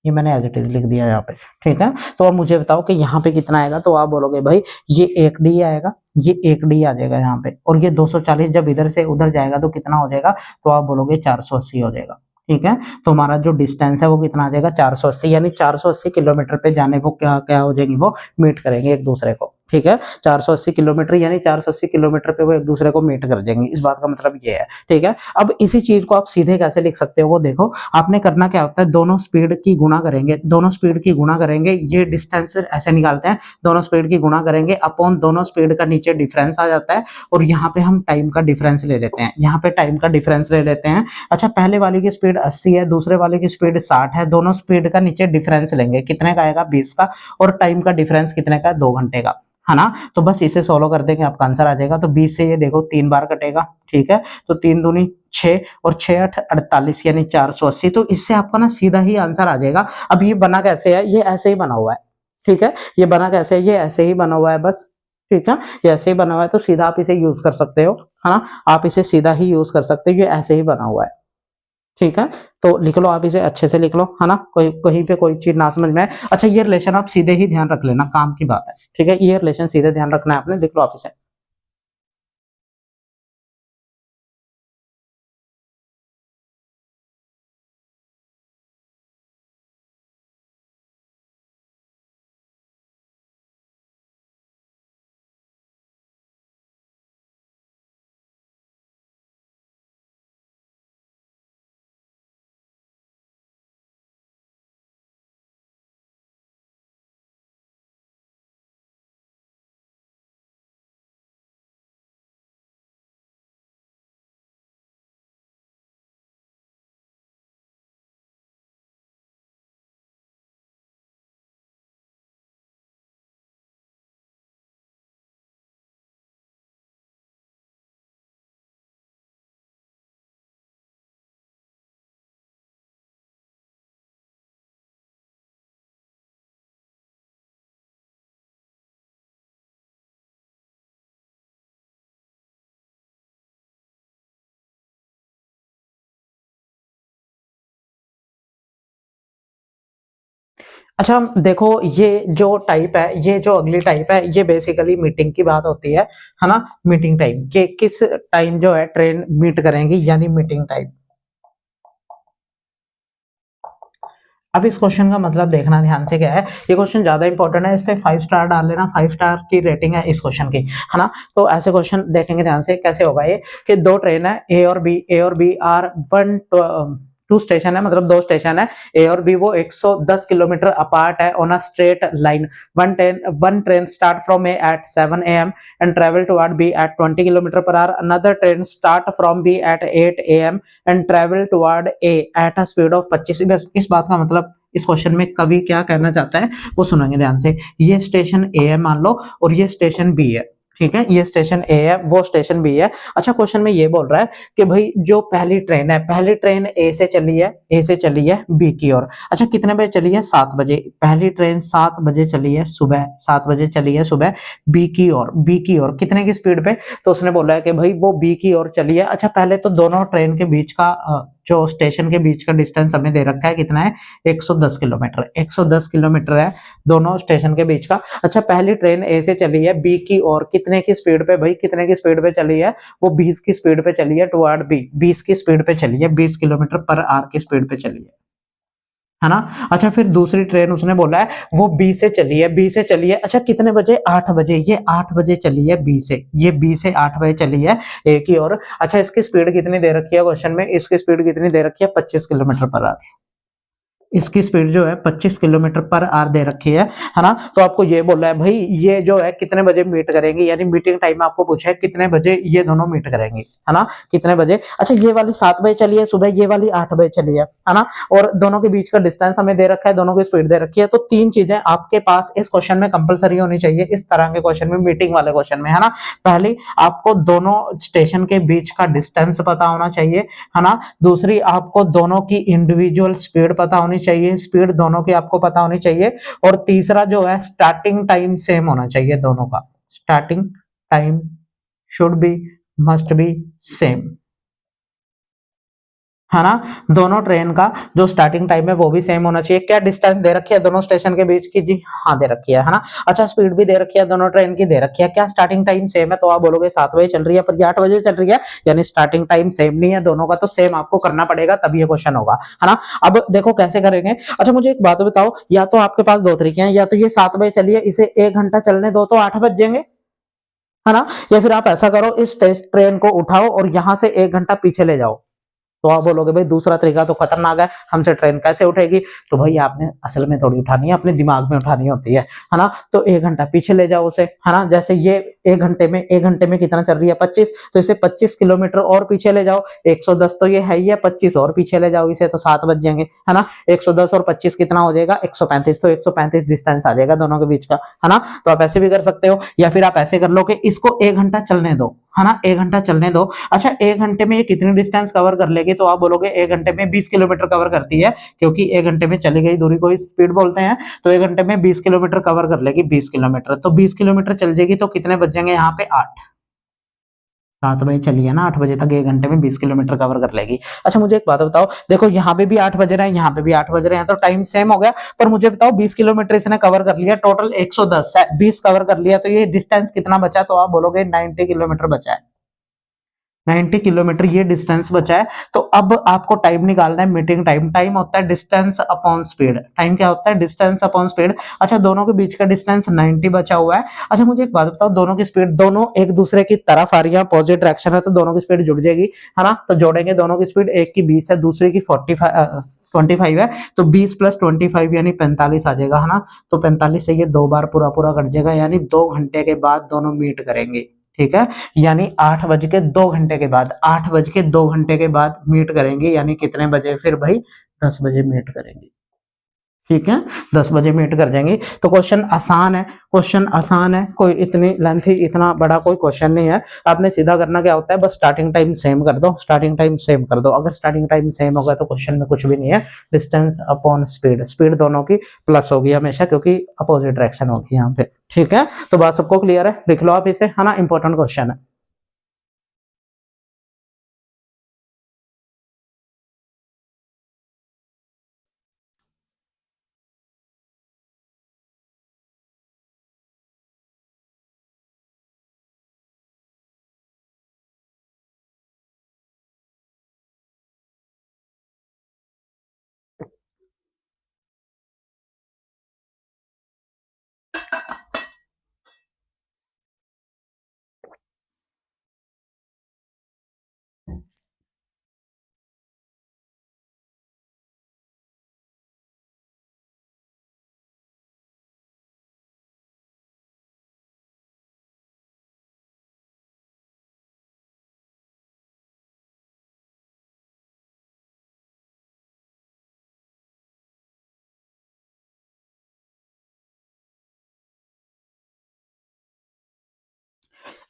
ये मैंने एज इट इज लिख दिया यहाँ पे, ठीक है। तो अब मुझे बताओ कि यहाँ पे कितना आएगा, तो आप बोलोगे भाई ये 1D आएगा, ये 1D आ जाएगा यहाँ पे। और ये 240 जब इधर से उधर जाएगा तो कितना हो जाएगा, तो आप बोलोगे 480 हो जाएगा, ठीक है। तो हमारा जो डिस्टेंस है वो कितना आ जाएगा, 480, यानी 480 किलोमीटर पे जाने को क्या क्या हो जाएंगे, वो मीट करेंगे एक दूसरे को, ठीक है। 480 किलोमीटर, यानी 480 किलोमीटर पे वो एक दूसरे को मीट कर जाएंगे, इस बात का मतलब ये है, ठीक है। अब इसी चीज को आप सीधे कैसे लिख सकते हो, वो देखो। आपने करना क्या होता है, दोनों स्पीड की गुणा करेंगे, दोनों स्पीड की गुणा करेंगे, ये डिस्टेंस ऐसे निकालते हैं, दोनों स्पीड की गुणा करेंगे अपॉन दोनों स्पीड का नीचे डिफरेंस आ जाता है। और यहाँ पे हम टाइम का डिफरेंस ले लेते हैं, यहाँ पे टाइम का डिफरेंस ले लेते हैं। अच्छा, पहले वाले की स्पीड 80 है, दूसरे वाले की स्पीड 60 है, दोनों स्पीड का नीचे डिफरेंस लेंगे, कितने का आएगा, 20 का। और टाइम का डिफरेंस कितने का है, 2 घंटे का, है ना। तो बस इसे सोल्व कर देंगे, आपका आंसर आ जाएगा। तो 20 से ये देखो 3 बार कटेगा, ठीक है। तो 3 दूनी 6 और 6 8 48, यानी 480। तो इससे आपका ना सीधा ही आंसर आ जाएगा। अब ये बना कैसे है, ये ऐसे ही बना हुआ है, ठीक है। ये बना कैसे है, ये ऐसे ही बना हुआ है बस, ठीक है। ये ऐसे ही बना हुआ है, तो सीधा आप इसे यूज कर सकते हो, है ना। आप इसे सीधा ही यूज कर सकते हो, ये ऐसे ही बना हुआ है, ठीक है। तो लिख लो, आप इसे अच्छे से लिख लो, है ना, कोई कहीं पे कोई चीज ना समझ में आए। अच्छा, ये रिलेशन आप सीधे ही ध्यान रख लेना, काम की बात है, ठीक है। ये रिलेशन सीधे ध्यान रखना है आपने, लिख लो आप इसे। अच्छा, देखो, ये जो टाइप है, ये जो अगली टाइप है, ये बेसिकली मीटिंग की बात होती है ना। मीटिंग टाइम के किस टाइम जो है ट्रेन मीट करेंगी, यानी मीटिंग टाइम। अब इस क्वेश्चन का मतलब देखना ध्यान से, क्या है, ये क्वेश्चन ज्यादा इंपॉर्टेंट है, इस पे 5 स्टार डाल लेना, 5 स्टार की रेटिंग है इस क्वेश्चन की, है ना। तो ऐसे क्वेश्चन देखेंगे ध्यान से, कैसे होगा ये, कि दो ट्रेन है, ए और B are one two station है, मतलब 2 स्टेशन है, ए और बी, वो 110 किलोमीटर अपार्ट है on a straight line. One train start from A at 7 AM and travel toward B at 20 kilometre per hour. Another train start from B at 8 AM and travel toward A at a speed of 25। बस इस बात का मतलब, इस question में कवि क्या कहना चाहता है वो सुनेंगे ध्यान से। ये स्टेशन ए है मान लो, और ये स्टेशन बी है, ठीक है। ये स्टेशन ए है, वो स्टेशन बी है। अच्छा, क्वेश्चन में ये बोल रहा है कि भाई जो पहली ट्रेन है, पहली ट्रेन ए से चली है, ए से चली है बी की ओर। अच्छा, कितने बजे चली है, 7 बजे। पहली ट्रेन 7 बजे चली है सुबह, 7 बजे चली है सुबह, बी की ओर, बी की ओर कितने की स्पीड पे, तो उसने बोला है कि भाई वो बी की ओर चली है। अच्छा, पहले तो दोनों ट्रेन के बीच का जो स्टेशन के बीच का डिस्टेंस हमें दे रखा है, कितना है, 110 किलोमीटर, 110 किलोमीटर है दोनों स्टेशन के बीच का। अच्छा, पहली ट्रेन ए से चली है बी की ओर, कितने की स्पीड पे, भाई कितने की स्पीड पे चली है, वो 20 की स्पीड पे चली है टुवर्ड बी, 20 की स्पीड पे चली है, 20 किलोमीटर पर आवर की स्पीड पे चली है ना। अच्छा, फिर दूसरी ट्रेन उसने बोला है वो बी से चली है, बी से चली है। अच्छा, कितने बजे, 8 बजे, ये 8 बजे चली है बी से, ये बी से 8 बजे चली है ए की ओर। अच्छा, इसकी स्पीड कितनी दे रखी है क्वेश्चन में, इसकी स्पीड कितनी दे रखी है, 25 किलोमीटर पर आवर। इसकी स्पीड जो है 25 किलोमीटर पर आवर दे रखी है ना। तो आपको ये बोल रहा है भाई ये जो है कितने बजे मीट करेंगे, यानी मीटिंग टाइम आपको पूछा है कितने बजे ये दोनों मीट करेंगे, है ना, कितने बजे। अच्छा ये वाली 7 बजे चली है सुबह, ये वाली 8 बजे चली है ना, और दोनों के बीच का डिस्टेंस हमें दे रखा है, दोनों की स्पीड दे रखी है। तो तीन चीजें आपके पास इस क्वेश्चन में कंपलसरी होनी चाहिए, इस तरह के क्वेश्चन में, मीटिंग वाले क्वेश्चन में, है ना। पहली, आपको दोनों स्टेशन के बीच का डिस्टेंस पता होना चाहिए, है ना। दूसरी, आपको दोनों की इंडिविजुअल स्पीड पता होनी चाहिए, स्पीड दोनों की आपको पता होनी चाहिए। और तीसरा जो है स्टार्टिंग टाइम सेम होना चाहिए दोनों का, starting time should be, must be same, है ना। दोनों ट्रेन का जो स्टार्टिंग टाइम है वो भी सेम होना चाहिए। क्या डिस्टेंस दे रखी है दोनों स्टेशन के बीच की जी, हाँ दे रखी है ना। अच्छा स्पीड भी दे रखी है दोनों ट्रेन की, दे रखी है। क्या स्टार्टिंग टाइम सेम है, तो आप बोलोगे 7 बजे चल रही है पर ये 8 बजे चल रही है, यानी स्टार्टिंग टाइम सेम नहीं है दोनों का, तो सेम आपको करना पड़ेगा तभी ये क्वेश्चन होगा, है ना। अब देखो कैसे करेंगे। अच्छा मुझे एक बात बताओ, या तो आपके पास दो तरीके हैं, या तो ये 7 बजे चलिए, इसे 1 घंटा चलने दो तो 8 बज जाएंगे, है ना। या फिर आप ऐसा करो, इस ट्रेन को उठाओ और यहां से 1 घंटा पीछे ले जाओ। तो आप बोलोगे भाई दूसरा तरीका तो खतरनाक है, हमसे ट्रेन कैसे उठेगी। तो भाई आपने असल में थोड़ी उठानी है, अपने दिमाग में उठानी होती है ना। तो 1 घंटा पीछे ले जाओ उसे, है ना। जैसे ये 1 घंटे में कितना चल रही है 25, तो इसे 25 किलोमीटर और पीछे ले जाओ। 110 तो ये है ही है, 25 और पीछे ले जाओ इसे, तो 7 बज जाएंगे, है ना। 110 और 25 कितना हो जाएगा 135, तो 135 डिस्टेंस आ जाएगा दोनों के बीच का, है ना। तो आप ऐसे भी कर सकते हो, या फिर आप ऐसे कर लो कि इसको 1 घंटा चलने दो, है ना, 1 घंटा चलने दो। अच्छा 1 घंटे में ये कितनी डिस्टेंस कवर कर लेगी, तो आप बोलोगे 1 घंटे में 20 किलोमीटर कवर करती है, क्योंकि 1 घंटे में चली गई दूरी को ही स्पीड बोलते हैं। तो 1 घंटे में 20 किलोमीटर कवर कर लेगी, 20 किलोमीटर, तो 20 किलोमीटर चल जाएगी, तो कितने बच जाएंगे यहाँ पे 8। 7 बजे चलिए ना, 8 बजे तक 1 घंटे में 20 किलोमीटर कवर कर लेगी। अच्छा मुझे एक बात बताओ, देखो यहाँ पे भी 8 बज रहे हैं, यहाँ पे भी 8 बज रहे हैं, तो टाइम सेम हो गया। पर मुझे बताओ 20 किलोमीटर इसने कवर कर लिया, टोटल 110 है, 20 कवर कर लिया, तो ये डिस्टेंस कितना बचा, तो आप बोलोगे 90 किलोमीटर बचा है। 90 किलोमीटर ये डिस्टेंस बचा है। तो अब आपको टाइम निकालना है, मीटिंग टाइम। टाइम होता है डिस्टेंस अपॉन स्पीड। टाइम क्या होता है, डिस्टेंस अपॉन स्पीड। अच्छा दोनों के बीच का डिस्टेंस 90 बचा हुआ है। अच्छा मुझे एक बात बताओ, दोनों की स्पीड दोनों एक दूसरे की तरफ आ रही है, अपोजिट डायरेक्शन है, तो दोनों की स्पीड जुड़ जाएगी, है ना। तो जोड़ेंगे दोनों की स्पीड, एक की 20 है, दूसरे की 25 है, तो 20 प्लस 25 यानी 45 आ जाएगा, है ना। तो 45 से ये 2 बार पूरा पूरा कट जाएगा, यानी 2 घंटे के बाद दोनों मीट करेंगे, ठीक है। यानी 8 बज के 2 घंटे के बाद, 8 बज के 2 घंटे के बाद मीट करेंगे, यानी कितने बजे, फिर भाई 10 बजे मीट करेंगे, ठीक है। 10 बजे मीट कर जाएंगे। तो क्वेश्चन आसान है, क्वेश्चन आसान है, कोई इतनी लेंथी, इतना बड़ा कोई क्वेश्चन नहीं है। आपने सीधा करना क्या होता है, बस स्टार्टिंग टाइम सेम कर दो, स्टार्टिंग टाइम सेम कर दो। अगर स्टार्टिंग टाइम सेम होगा तो क्वेश्चन में कुछ भी नहीं है। डिस्टेंस अपॉन स्पीड, स्पीड दोनों की प्लस होगी हमेशा, क्योंकि अपोजिट डायरेक्शन होगी यहाँ पे, ठीक है। तो बात सबको क्लियर है, लिख लो आप इसे, है ना, इंपॉर्टेंट क्वेश्चन है।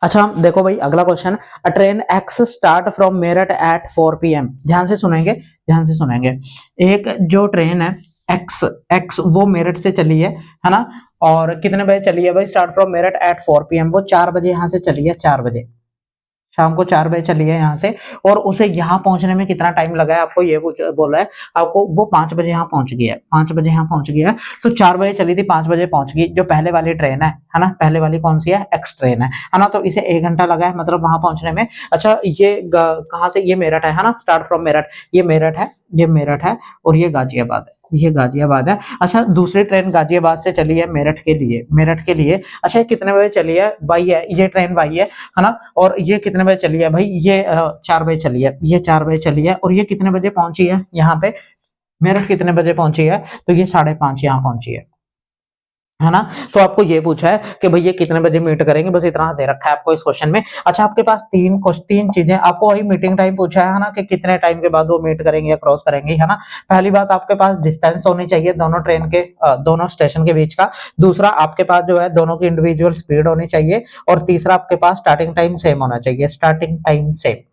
अच्छा देखो भाई अगला question, a train X start from Meerut at 4 PM। ध्यान से सुनेंगे, ध्यान से सुनेंगे। एक जो ट्रेन है एक्स, एक्स वो मेरठ से चली है ना। और कितने बजे चली है भाई, start from Meerut at 4 PM, वो 4 बजे यहां से चली है, 4 बजे शाम को 4 बजे चली है यहाँ से। और उसे यहाँ पहुंचने में कितना टाइम लगा है, आपको ये बोला है आपको, वो 5 बजे यहाँ पहुंच गया है, 5 बजे यहाँ पहुंच गया है। तो 4 बजे चली थी, 5 बजे पहुंच गई। जो पहले वाली ट्रेन है ना, पहले वाली कौन सी है, एक्स ट्रेन है ना। तो इसे 1 घंटा लगा है, मतलब वहां पहुंचने में। अच्छा ये कहाँ से, ये मेरठ है ना, स्टार्ट फ्रॉम मेरठ, ये मेरठ है, ये मेरठ है, और ये गाजियाबाद है, ये गाजियाबाद है। अच्छा दूसरी ट्रेन गाजियाबाद से चली है मेरठ के लिए, मेरठ के लिए। अच्छा कितने बजे चली है, वाई है, ये ट्रेन वाई है ना। और ये कितने बजे चली है भाई, ये 4 बजे चली है, ये 4 बजे चली है। और ये कितने बजे पहुंची है यहाँ पे, मेरठ कितने बजे पहुंची है, तो ये 5:30 यहाँ पहुंची है ना। तो आपको ये पूछा है कि भैया कितने बजे मीट करेंगे, बस इतना दे रखा है आपको इस क्वेश्चन में। अच्छा, आपके पास तीन चीजें आपको वही मीटिंग टाइम पूछा है ना, कि कितने टाइम के बाद वो मीट करेंगे या क्रॉस करेंगे, है ना। पहली बात, आपके पास डिस्टेंस होनी चाहिए दोनों ट्रेन के दोनों स्टेशन के बीच का। दूसरा, आपके पास जो है दोनों की इंडिविजुअल स्पीड होनी चाहिए। और तीसरा, आपके पास स्टार्टिंग टाइम सेम होना चाहिए, स्टार्टिंग टाइम सेम।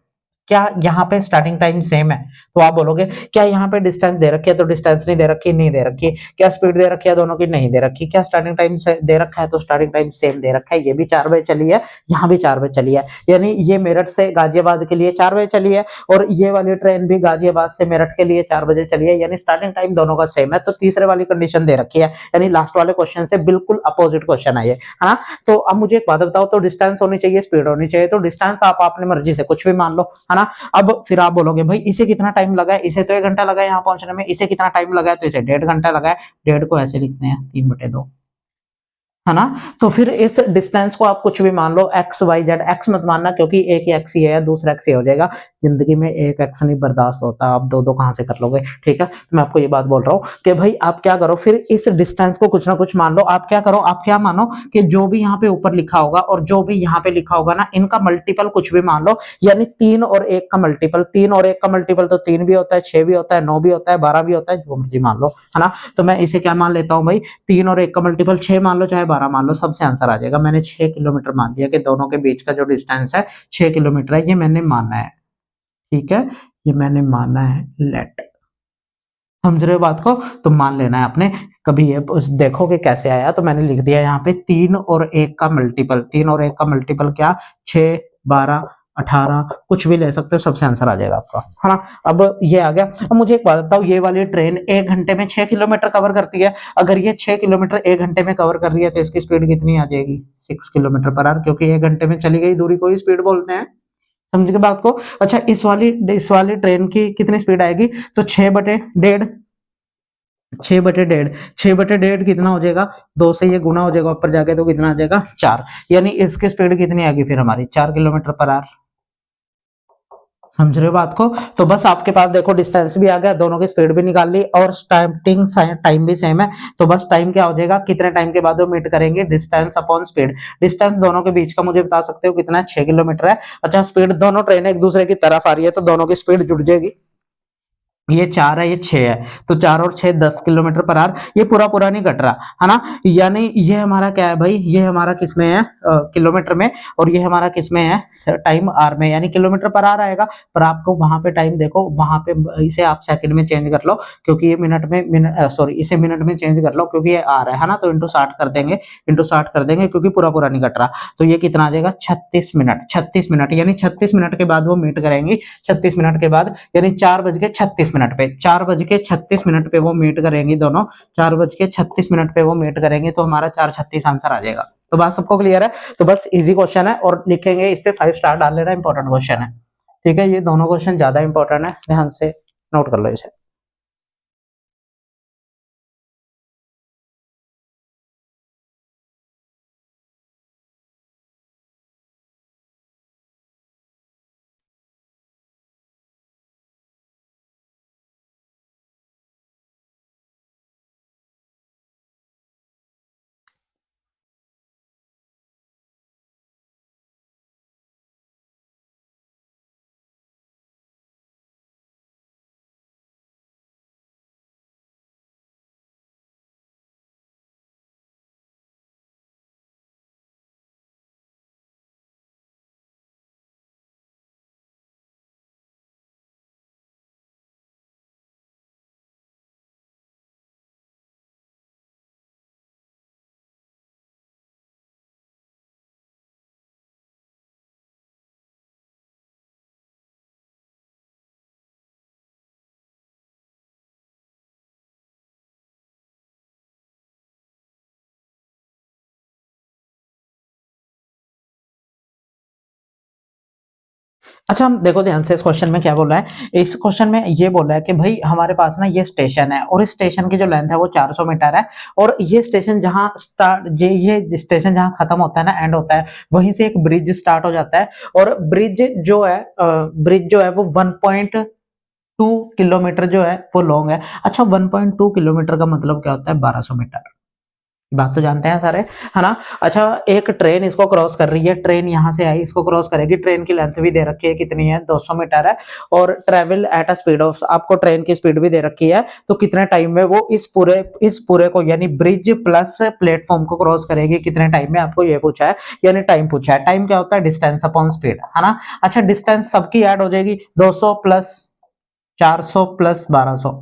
क्या यहाँ पे स्टार्टिंग टाइम सेम है, तो आप बोलोगे क्या यहाँ पे डिस्टेंस दे रखी है, तो डिस्टेंस नहीं दे रखी, नहीं दे रखी। क्या स्पीड दे रखी है दोनों की, नहीं दे रखी। क्या स्टार्टिंग टाइम दे रखा है, तो स्टार्टिंग टाइम सेम दे रखा है। ये भी 4 बजे चली है, यहाँ भी 4 बजे चली है, यानी ये मेरठ से गाजियाबाद के लिए 4 बजे चली है, और ये वाली ट्रेन भी गाजियाबाद से मेरठ के लिए 4 बजे चली है, यानी स्टार्टिंग टाइम दोनों का सेम है। तो तीसरे वाली कंडीशन दे रखी है, यानी लास्ट वाले क्वेश्चन से बिल्कुल अपोजिट क्वेश्चन है ये, है ना। तो अब मुझे एक बात बताओ, तो डिस्टेंस होनी चाहिए, स्पीड होनी चाहिए, तो डिस्टेंस आप अपनी मर्जी से कुछ भी मान लो, है ना। अब फिर आप बोलोगे भाई इसे कितना टाइम लगा है, इसे तो 1 घंटा लगा है यहाँ पहुंचने में, इसे कितना टाइम लगा है, तो इसे 1.5 घंटा लगा है। 1.5 को ऐसे लिखते हैं 3/2, है ना। तो फिर इस डिस्टेंस को आप कुछ भी मान लो, एक्स वाई जेड। एक्स मत मानना, क्योंकि एक ही एक्स ही है, दूसरा एक्स ही हो जाएगा। जिंदगी में एक एक्स नहीं बर्दाश्त होता, आप दो दो कहां से कर लोगे, ठीक है। तो मैं आपको ये बात बोल रहा हूँ कि भाई आप क्या करो, फिर इस डिस्टेंस को कुछ ना कुछ मान लो। आप क्या करो, आप क्या मानो कि जो भी यहाँ पे ऊपर लिखा होगा और जो भी यहाँ पे लिखा होगा ना, इनका मल्टीपल कुछ भी मान लो। यानी 3 और 1 का मल्टीपल, 3 और 1 का मल्टीपल तो 3 भी होता है, 6 भी होता है, 9 भी होता है, 12 भी होता है, जो मर्जी मान लो, है ना। तो मैं इसे क्या मान लेता हूँ भाई, 3 और 1 का मल्टीपल 6 मान लो, चाहे 12 मान लो, सबसे आंसर आ जाएगा। मैंने 6 किलोमीटर मान लिया कि दोनों के बीच का जो डिस्टेंस है 6 किलोमीटर है, ये मैंने माना है, ठीक है। ये मैंने माना है, लेट। समझ रहे हो बात को, तो मान लेना है आपने। कभी ये देखो कि कैसे आया, तो मैंने लिख दिया यहाँ पे 3 और 1 का मल्टीपल। 3 और 1 का मल्टीपल क्या, 6, 12, 18, कुछ भी ले सकते हो, सबसे आंसर आ जाएगा आपका, है ना। अब ये आ गया। अब मुझे एक बात बताओ, ये वाली ट्रेन 1 घंटे में 6 किलोमीटर कवर करती है। अगर ये 6 किलोमीटर 1 घंटे में कवर कर रही है, तो इसकी स्पीड कितनी आ जाएगी, 6 किलोमीटर पर आवर, क्योंकि 1 घंटे में चली गई दूरी को ही स्पीड बोलते हैं। समझ के बात को। अच्छा, इस वाली ट्रेन की कितनी स्पीड आएगी, तो 6/1.5। 6/1.5, 6/1.5 कितना हो जाएगा, 2 से ये गुना हो जाएगा ऊपर जाके, तो कितना आ जाएगा, 4। यानी इसकी स्पीड कितनी आएगी फिर हमारी, 4 किलोमीटर पर आवर। समझ रहे हो बात को। तो बस आपके पास देखो डिस्टेंस भी आ गया, दोनों की स्पीड भी निकाल ली, और स्टार्टिंग टाइम भी सेम है। तो बस टाइम क्या हो जाएगा, कितने टाइम के बाद वो मीट करेंगे, डिस्टेंस अपॉन स्पीड। डिस्टेंस दोनों के बीच का मुझे बता सकते हो कितना है, 6 किलोमीटर है। अच्छा, स्पीड, दोनों ट्रेन एक दूसरे की तरफ आ रही है, तो दोनों की स्पीड जुड़ जाएगी। ये 4 है, ये 6 है, तो 4 और 6 10 किलोमीटर पर आवर। ये पूरा पूरा नहीं कट रहा, है ना। यानी ये हमारा क्या है भाई, ये हमारा किसमें है, किलोमीटर में, और ये हमारा किसमें है, टाइम आर में, यानी किलोमीटर पर आवर आएगा। पर आपको वहां पे टाइम देखो, वहां पे इसे आप सेकंड में चेंज कर लो, क्योंकि ये सॉरी, इसे मिनट में चेंज कर लो, क्योंकि ये आर है ना। तो इंटू 60 कर देंगे, इंटू 60 कर देंगे, क्योंकि पूरा पूरा नहीं कट रहा। तो ये कितना आ जाएगा, 36 मिनट। 36 मिनट, यानी 36 मिनट के बाद वो मीट करेंगी। 36 मिनट के बाद, यानी 4:36 पे, 4:36 पे वो मीट करेंगी दोनों। 4:36 पे वो मीट करेंगे, तो हमारा 4:36 आंसर आ जाएगा। तो बात सबको क्लियर है। तो बस इजी क्वेश्चन है, और लिखेंगे इस पे 5 स्टार डाल लेना, इंपॉर्टेंट क्वेश्चन है, ठीक है। ये दोनों क्वेश्चन ज्यादा इंपॉर्टेंट है, ध्यान से नोट कर लो इसे। अच्छा, हम देखो ध्यान से, इस क्वेश्चन में क्या बोला है। इस क्वेश्चन में ये बोला है कि भाई हमारे पास ना ये स्टेशन है, और इस स्टेशन की जो लेंथ है वो 400 मीटर है, और ये स्टेशन जहां स्टार्ट, ये स्टेशन जहां खत्म होता है ना, एंड होता है, वहीं से एक ब्रिज स्टार्ट हो जाता है। और ब्रिज जो है वो 1 किलोमीटर जो है वो लॉन्ग है। अच्छा 1.2 किलोमीटर का मतलब क्या होता है? 1200 मीटर। बात तो जानते हैं सारे, है ना? अच्छा एक ट्रेन इसको क्रॉस कर रही है, ट्रेन यहाँ से आई इसको क्रॉस करेगी, ट्रेन की लेंथ भी दे रखी है कितनी है? 200 मीटर है। और travel eight a speed of, आपको ट्रेन की स्पीड भी दे रखी है, तो कितने टाइम में वो इस पूरे को यानी ब्रिज प्लस प्लेटफॉर्म को क्रॉस करेगी कितने टाइम में, आपको ये पूछा है, यानी टाइम पूछा है। टाइम क्या होता है? डिस्टेंस अपॉन स्पीड, है ना? अच्छा डिस्टेंस सबकी ऐड हो जाएगी, 200 प्लस 400 प्लस 1200,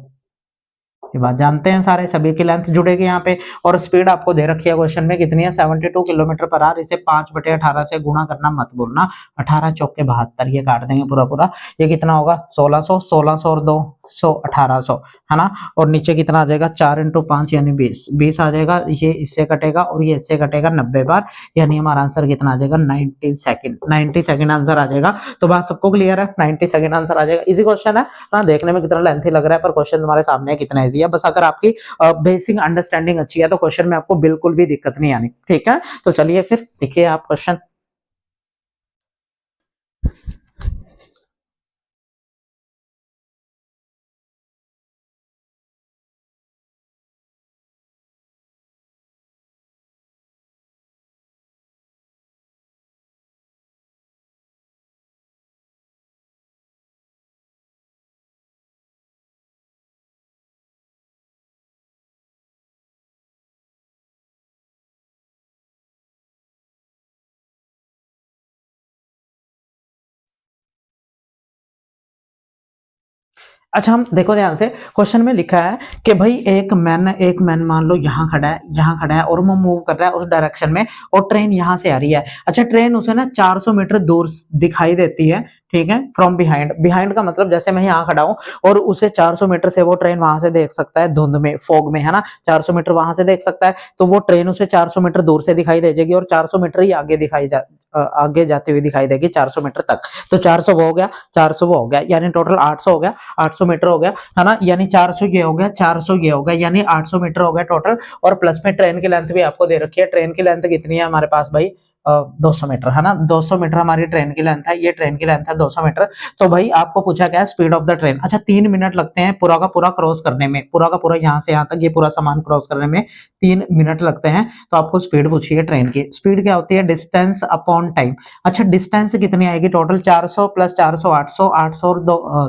ये बात जानते हैं सारे, सभी की लेंथ जुड़ेगी यहाँ पे। और स्पीड आपको दे रखी है क्वेश्चन में कितनी है? 72 किलोमीटर पर आवर। इसे 5/18 से गुणा करना मत बोलना, 18 चौके 72, ये काट देंगे पूरा पूरा। ये कितना होगा? 1600, 1600 और 200 1800, है ना? और नीचे कितना आ जाएगा? 4 × 5 यानी 20, 20 आ जाएगा। ये इससे कटेगा और ये इससे कटेगा 90 बार, यानी हमारा आंसर कितना आ जाएगा? 90 सेकंड। 90 सेकंड आंसर आ जाएगा। तो बात सबको क्लियर है? 90 सेकंड आंसर आ जाएगा। इजी क्वेश्चन है ना? देखने में कितना लेंथी लग रहा है, पर क्वेश्चन तुम्हारे सामने है कितना इजी है। बस अगर आपकी बेसिक अंडरस्टैंडिंग अच्छी है तो क्वेश्चन में आपको बिल्कुल भी दिक्कत नहीं आनी, ठीक है? तो चलिए फिर देखिए आप क्वेश्चन। अच्छा हम देखो ध्यान से, क्वेश्चन में लिखा है कि भाई एक मैन मान लो यहाँ खड़ा है और वो मूव कर रहा है उस डायरेक्शन में, और ट्रेन यहाँ से आ रही है। अच्छा ट्रेन उसे ना 400 मीटर दूर दिखाई देती है, ठीक है? फ्रॉम बिहाइंड, बिहाइंड का मतलब जैसे मैं यहाँ खड़ा हूँ और उसे 400 मीटर से वो ट्रेन वहां से देख सकता है, धुंध में, फॉग में, है ना? 400 मीटर वहां से देख सकता है, तो वो ट्रेन उसे 400 मीटर दूर से दिखाई दे जाएगी और 400 मीटर ही आगे जाती हुई दिखाई देगी 400 मीटर तक। तो 400 वो हो गया, 400 वो हो गया, यानी टोटल 800 हो गया, 800 मीटर हो गया, है ना? यानी 400 ये हो गया, 400 ये हो गया, यानी 800 मीटर हो गया टोटल। और प्लस में ट्रेन की लेंथ भी आपको दे रखी है। ट्रेन की लेंथ कितनी है हमारे पास भाई? 200 मीटर, है ना? 200 मीटर हमारी ट्रेन की लेंथ है, ये ट्रेन की लेंथ है 200 मीटर। तो भाई आपको पूछा क्या है? Speed of the train. अच्छा 3 मिनट लगते हैं पूरा का पूरा क्रॉस करने में, पूरा का पूरा यहाँ से यहाँ तक ये पूरा सामान क्रॉस करने में 3 मिनट लगते हैं। तो आपको स्पीड पूछी है ट्रेन की। स्पीड क्या होती है? Distance upon time. अच्छा डिस्टेंस कितनी आएगी टोटल? 400 प्लस 400 800, 800 और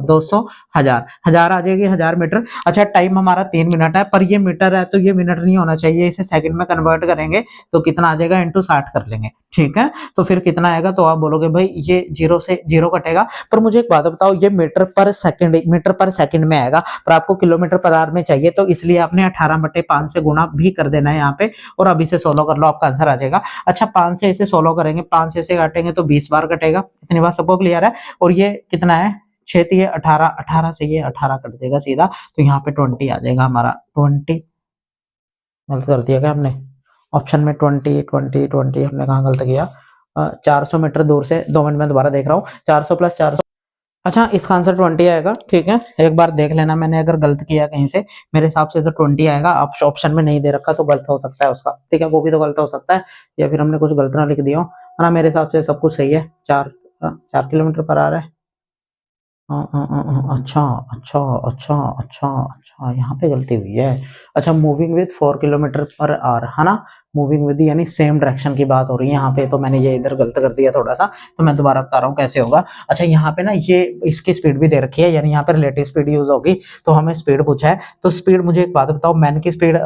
200 1000, 1000 आ जाएगी, 1000 मीटर। अच्छा टाइम हमारा 3 मिनट है, पर ये मीटर है तो ये मिनट नहीं होना चाहिए, इसे सेकंड में कन्वर्ट करेंगे तो कितना आ जाएगा? इंटू 60 कर लेंगे, ठीक है? तो फिर कितना आएगा? तो आप बोलोगे भाई ये जीरो से जीरो कटेगा, पर मुझे एक बात बताओ, ये मीटर पर सेकंड में आएगा, पर आपको किलोमीटर पर आवर में चाहिए, तो इसलिए आपने 18/5 से गुणा भी कर देना है यहाँ पे, और अभी से 16 कर लो, आपका आंसर आ जाएगा। अच्छा 5 से इसे 16 करेंगे, 5 से इसे काटेंगे तो 20 बार कटेगा। इतनी बात सबको क्लियर है? और ये कितना है? 6 ये 18, 18 से ये 18 कट देगा सीधा, तो यहाँ पे 20 आ जाएगा हमारा। 20 गलत कर दिया क्या हमने? ऑप्शन में 20 20 20 हमने कहाँ गलत किया? 400 मीटर दूर से, 2 मिनट में दोबारा देख रहा हूँ, 400 प्लस 400। अच्छा इसका आंसर 20 आएगा, ठीक है? एक बार देख लेना, मैंने अगर गलत किया कहीं से, मेरे हिसाब से तो 20 आएगा। आप ऑप्शन में नहीं दे रखा तो गलत हो सकता है उसका, ठीक है? वो भी तो गलत हो सकता है, या फिर हमने कुछ गलत ना लिख दिया हो, है ना? मेरे हिसाब से सब कुछ सही है। 4 किलोमीटर पर आ रहा है। अच्छा अच्छा अच्छा अच्छा अच्छा, यहाँ पे गलती हुई है। अच्छा moving with 4 kilometre per our, है ना? मूविंग विद यानी सेम डायरेक्शन की बात हो रही है यहाँ पे, तो मैंने ये इधर गलत कर दिया थोड़ा सा, तो मैं दोबारा बता रहा हूँ कैसे होगा। अच्छा यहाँ पे ना ये इसकी स्पीड भी दे रखी है, यानी यहाँ पे रिलेटिव स्पीड यूज होगी, तो हमें स्पीड पूछा है। तो स्पीड, मुझे एक बात बताओ, मैन की स्पीड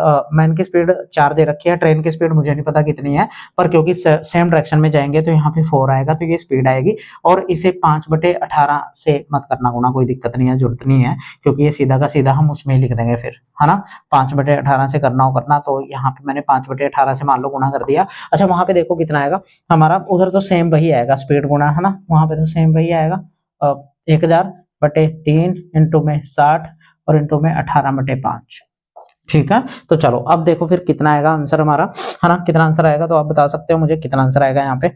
4 दे रखी है, ट्रेन की स्पीड मुझे नहीं पता कितनी है, पर क्योंकि सेम डायरेक्शन में जाएंगे तो यहाँ पे 4 आएगा, तो ये स्पीड आएगी। और इसे 5/18 से मत करना गुणा, कोई दिक्कत नहीं है, जरूरत नहीं है, क्योंकि ये सीधा का सीधा हम उसमें ही लिख देंगे फिर, है ना? 5/18 से करना हो करना, तो यहाँ पे मैंने 5/18 से मान लो गुणा कर दिया। अच्छा वहां पे देखो कितना आएगा हमारा, उधर तो सेम वही आएगा, स्पीड गुणा, है ना? वहां पे तो सेम वही आएगा। 1000/3 इंटू में 60 और इंटू में 18/5, ठीक है? तो चलो अब देखो फिर कितना आएगा आंसर हमारा, है ना? कितना आंसर आएगा, तो आप बता सकते हो मुझे कितना आंसर आएगा यहाँ पे?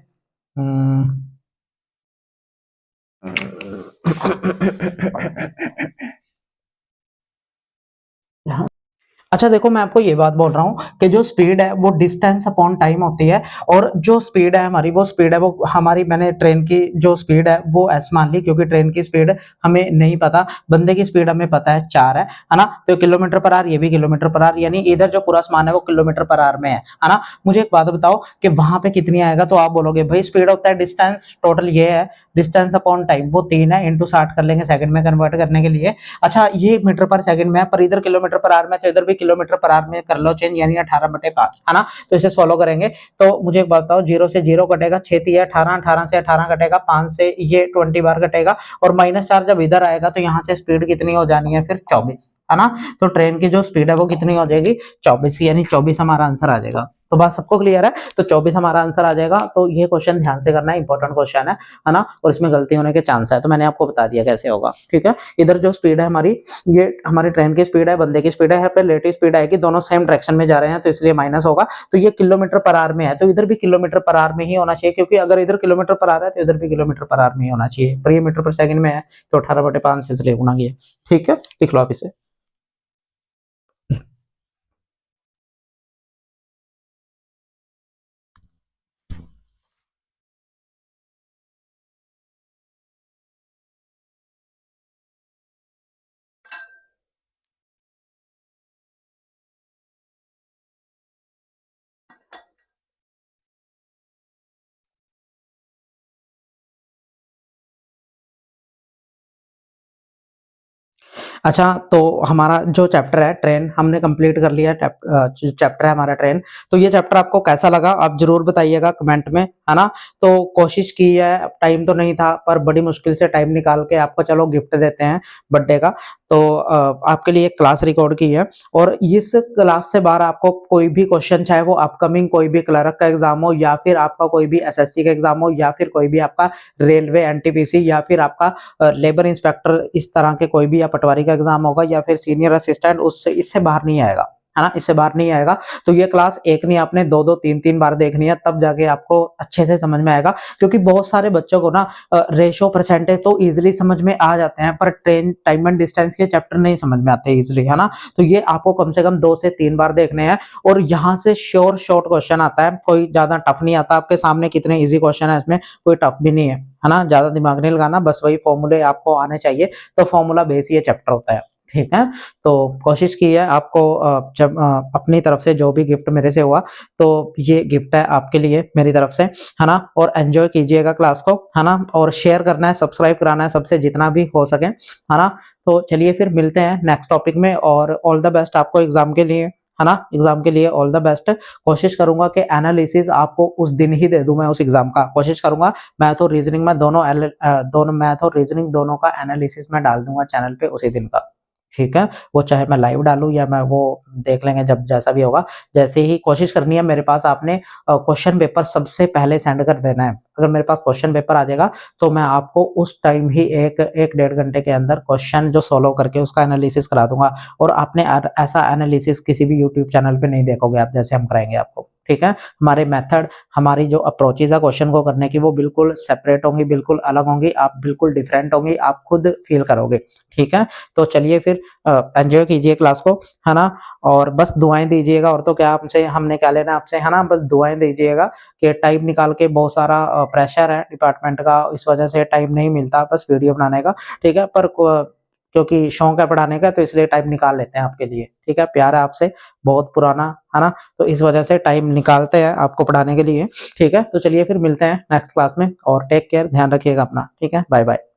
अच्छा देखो, मैं आपको ये बात बोल रहा हूँ कि जो स्पीड है वो डिस्टेंस अपॉन टाइम होती है, और जो स्पीड है हमारी, वो स्पीड है वो हमारी, मैंने ट्रेन की जो स्पीड है वो एस मान ली, क्योंकि ट्रेन की स्पीड हमें नहीं पता, बंदे की स्पीड हमें पता है 4 है ना। तो किलोमीटर पर आवर, ये भी किलोमीटर पर आवर, यानी इधर जो पूरा समान है वो किलोमीटर पर आवर में है ना। मुझे एक बात बताओ कि वहां पे कितनी आएगा, तो आप बोलोगे भाई स्पीड होता है डिस्टेंस, टोटल ये है डिस्टेंस अपॉन टाइम, वो 3 है, इंटू 60 कर लेंगे सेकंड में कन्वर्ट करने के लिए। अच्छा ये मीटर पर सेकंड में है, पर इधर किलोमीटर पर आवर में, तो इधर भी किलोमीटर पर आवर में कर लो चेंज, यानी 18/5 है ना। तो इसे सोल्व करेंगे तो मुझे एक बात बताओ, 0 से 0 कटेगा, 6 तिया 18, 18 से 18 कटेगा, 5 से ये 20 बार कटेगा, और -4 जब इधर आएगा तो यहाँ से स्पीड कितनी हो जानी है फिर 24 है ना। तो ट्रेन की जो स्पीड है वो कितनी हो जाएगी 24, यानी 24 हमारा आंसर आ जाएगा। तो बात सबको क्लियर है, तो 24 हमारा आंसर आ जाएगा। तो ये क्वेश्चन ध्यान से करना है, इंपॉर्टेंट क्वेश्चन है ना, और इसमें गलती होने के चांस है, तो मैंने आपको बता दिया कैसे होगा, ठीक है। इधर जो स्पीड है हमारी, ये हमारी ट्रेन की स्पीड है, बंदे की स्पीड है, यहाँ पे रिलेटिव स्पीड आएगी, दोनों सेम डायरेक्शन में जा रहे हैं तो इसलिए माइनस होगा। तो ये किलोमीटर पर आवर में है, तो इधर भी किलोमीटर पर आवर में ही होना चाहिए, क्योंकि अगर इधर किलोमीटर पर आवर है तो इधर भी किलोमीटर पर आवर में ही होना चाहिए, पर ये मीटर पर सेकंड में है तो 18/5 से इसलिए गुना किया, ठीक है। लिख लो आप इसे। अच्छा, तो हमारा जो चैप्टर है ट्रेन हमने कंप्लीट कर लिया, चैप्टर है हमारा ट्रेन। तो ये चैप्टर आपको कैसा लगा आप जरूर बताइएगा कमेंट में, है ना। तो कोशिश की है, टाइम तो नहीं था पर बड़ी मुश्किल से टाइम निकाल के आपको चलो गिफ्ट देते हैं बर्थडे का। तो आपके लिए क्लास रिकॉर्ड की है, और इस क्लास से बाहर आपको कोई भी क्वेश्चन, चाहे वो अपकमिंग कोई भी क्लर्क का एग्जाम हो, या फिर आपका कोई भी एसएससी का एग्जाम हो, या फिर कोई भी आपका रेलवे एनटीपीसी, या फिर आपका लेबर इंस्पेक्टर, इस तरह के कोई भी, या पटवारी का एग्जाम होगा, या फिर सीनियर असिस्टेंट, उससे इससे बाहर नहीं आएगा, है ना, इससे बाहर नहीं आएगा। तो ये क्लास एक नहीं, आपने 2-2 3-3 बार देखनी है, तब जाके आपको अच्छे से समझ में आएगा। क्योंकि बहुत सारे बच्चों को ना रेशो परसेंटेज तो इजीली समझ में आ जाते हैं, पर ट्रेन टाइम एंड डिस्टेंस के चैप्टर नहीं समझ में आते इजीली, है ना। तो ये आपको कम से कम 2 से 3 बार देखने हैं, और यहाँ से श्योर शॉर्ट क्वेश्चन आता है, कोई ज्यादा टफ नहीं आता। आपके सामने कितने इजी क्वेश्चन है, इसमें कोई टफ भी नहीं है ना, ज्यादा दिमाग नहीं लगाना, बस वही फॉर्मूले आपको आने चाहिए। तो फॉर्मूला बेस ये चैप्टर होता है, ठीक है। तो कोशिश की है आपको, जब अपनी तरफ से जो भी गिफ्ट मेरे से हुआ, तो ये गिफ्ट है आपके लिए मेरी तरफ से, है ना। और एंजॉय कीजिएगा क्लास को, है ना, और शेयर करना है, सब्सक्राइब कराना है सबसे जितना भी हो सके, है ना। तो चलिए फिर मिलते हैं नेक्स्ट टॉपिक में, और ऑल द बेस्ट आपको एग्जाम के लिए, है ना, एग्जाम के लिए ऑल द बेस्ट। कोशिश करूंगा कि एनालिसिस आपको उस दिन ही दे दूं, मैं उस एग्जाम का कोशिश करूंगा। मैथ और रीजनिंग में दोनों मैथ और रीजनिंग दोनों का एनालिसिस में डाल दूंगा चैनल पे उसी दिन का, ठीक है। वो चाहे मैं लाइव डालूं या मैं वो देख लेंगे जब जैसा भी होगा। जैसे ही कोशिश करनी है मेरे पास, आपने क्वेश्चन पेपर सबसे पहले सेंड कर देना है। अगर मेरे पास क्वेश्चन पेपर आ जाएगा तो मैं आपको उस टाइम ही एक 1-1.5 घंटे के अंदर क्वेश्चन जो सॉल्व करके उसका एनालिसिस करा दूंगा, और आपने ऐसा एनालिसिस किसी भी यूट्यूब चैनल पे नहीं देखोगे आप, जैसे हम कराएंगे आपको, ठीक है। हमारे मेथड, हमारी जो अप्रोचेज है क्वेश्चन को करने की, वो बिल्कुल सेपरेट होंगी, बिल्कुल अलग होंगी, आप बिल्कुल डिफरेंट होंगी, आप खुद फील करोगे, ठीक है। तो चलिए फिर एंजॉय कीजिए क्लास को, है ना, और बस दुआएं दीजिएगा, और तो क्या हमसे, हमने क्या लेना आपसे, है ना, बस दुआएं दीजिएगा कि टाइम निकाल के, बहुत सारा प्रेशर है डिपार्टमेंट का, इस वजह से टाइम नहीं मिलता बस वीडियो बनाने का, ठीक है। पर क्योंकि शौक है पढ़ाने का, तो इसलिए टाइम निकाल लेते हैं आपके लिए, ठीक है। प्यार है आपसे बहुत पुराना, है ना, तो इस वजह से टाइम निकालते हैं आपको पढ़ाने के लिए, ठीक है। तो चलिए फिर मिलते हैं नेक्स्ट क्लास में, और टेक केयर, ध्यान रखिएगा अपना, ठीक है। Bye bye.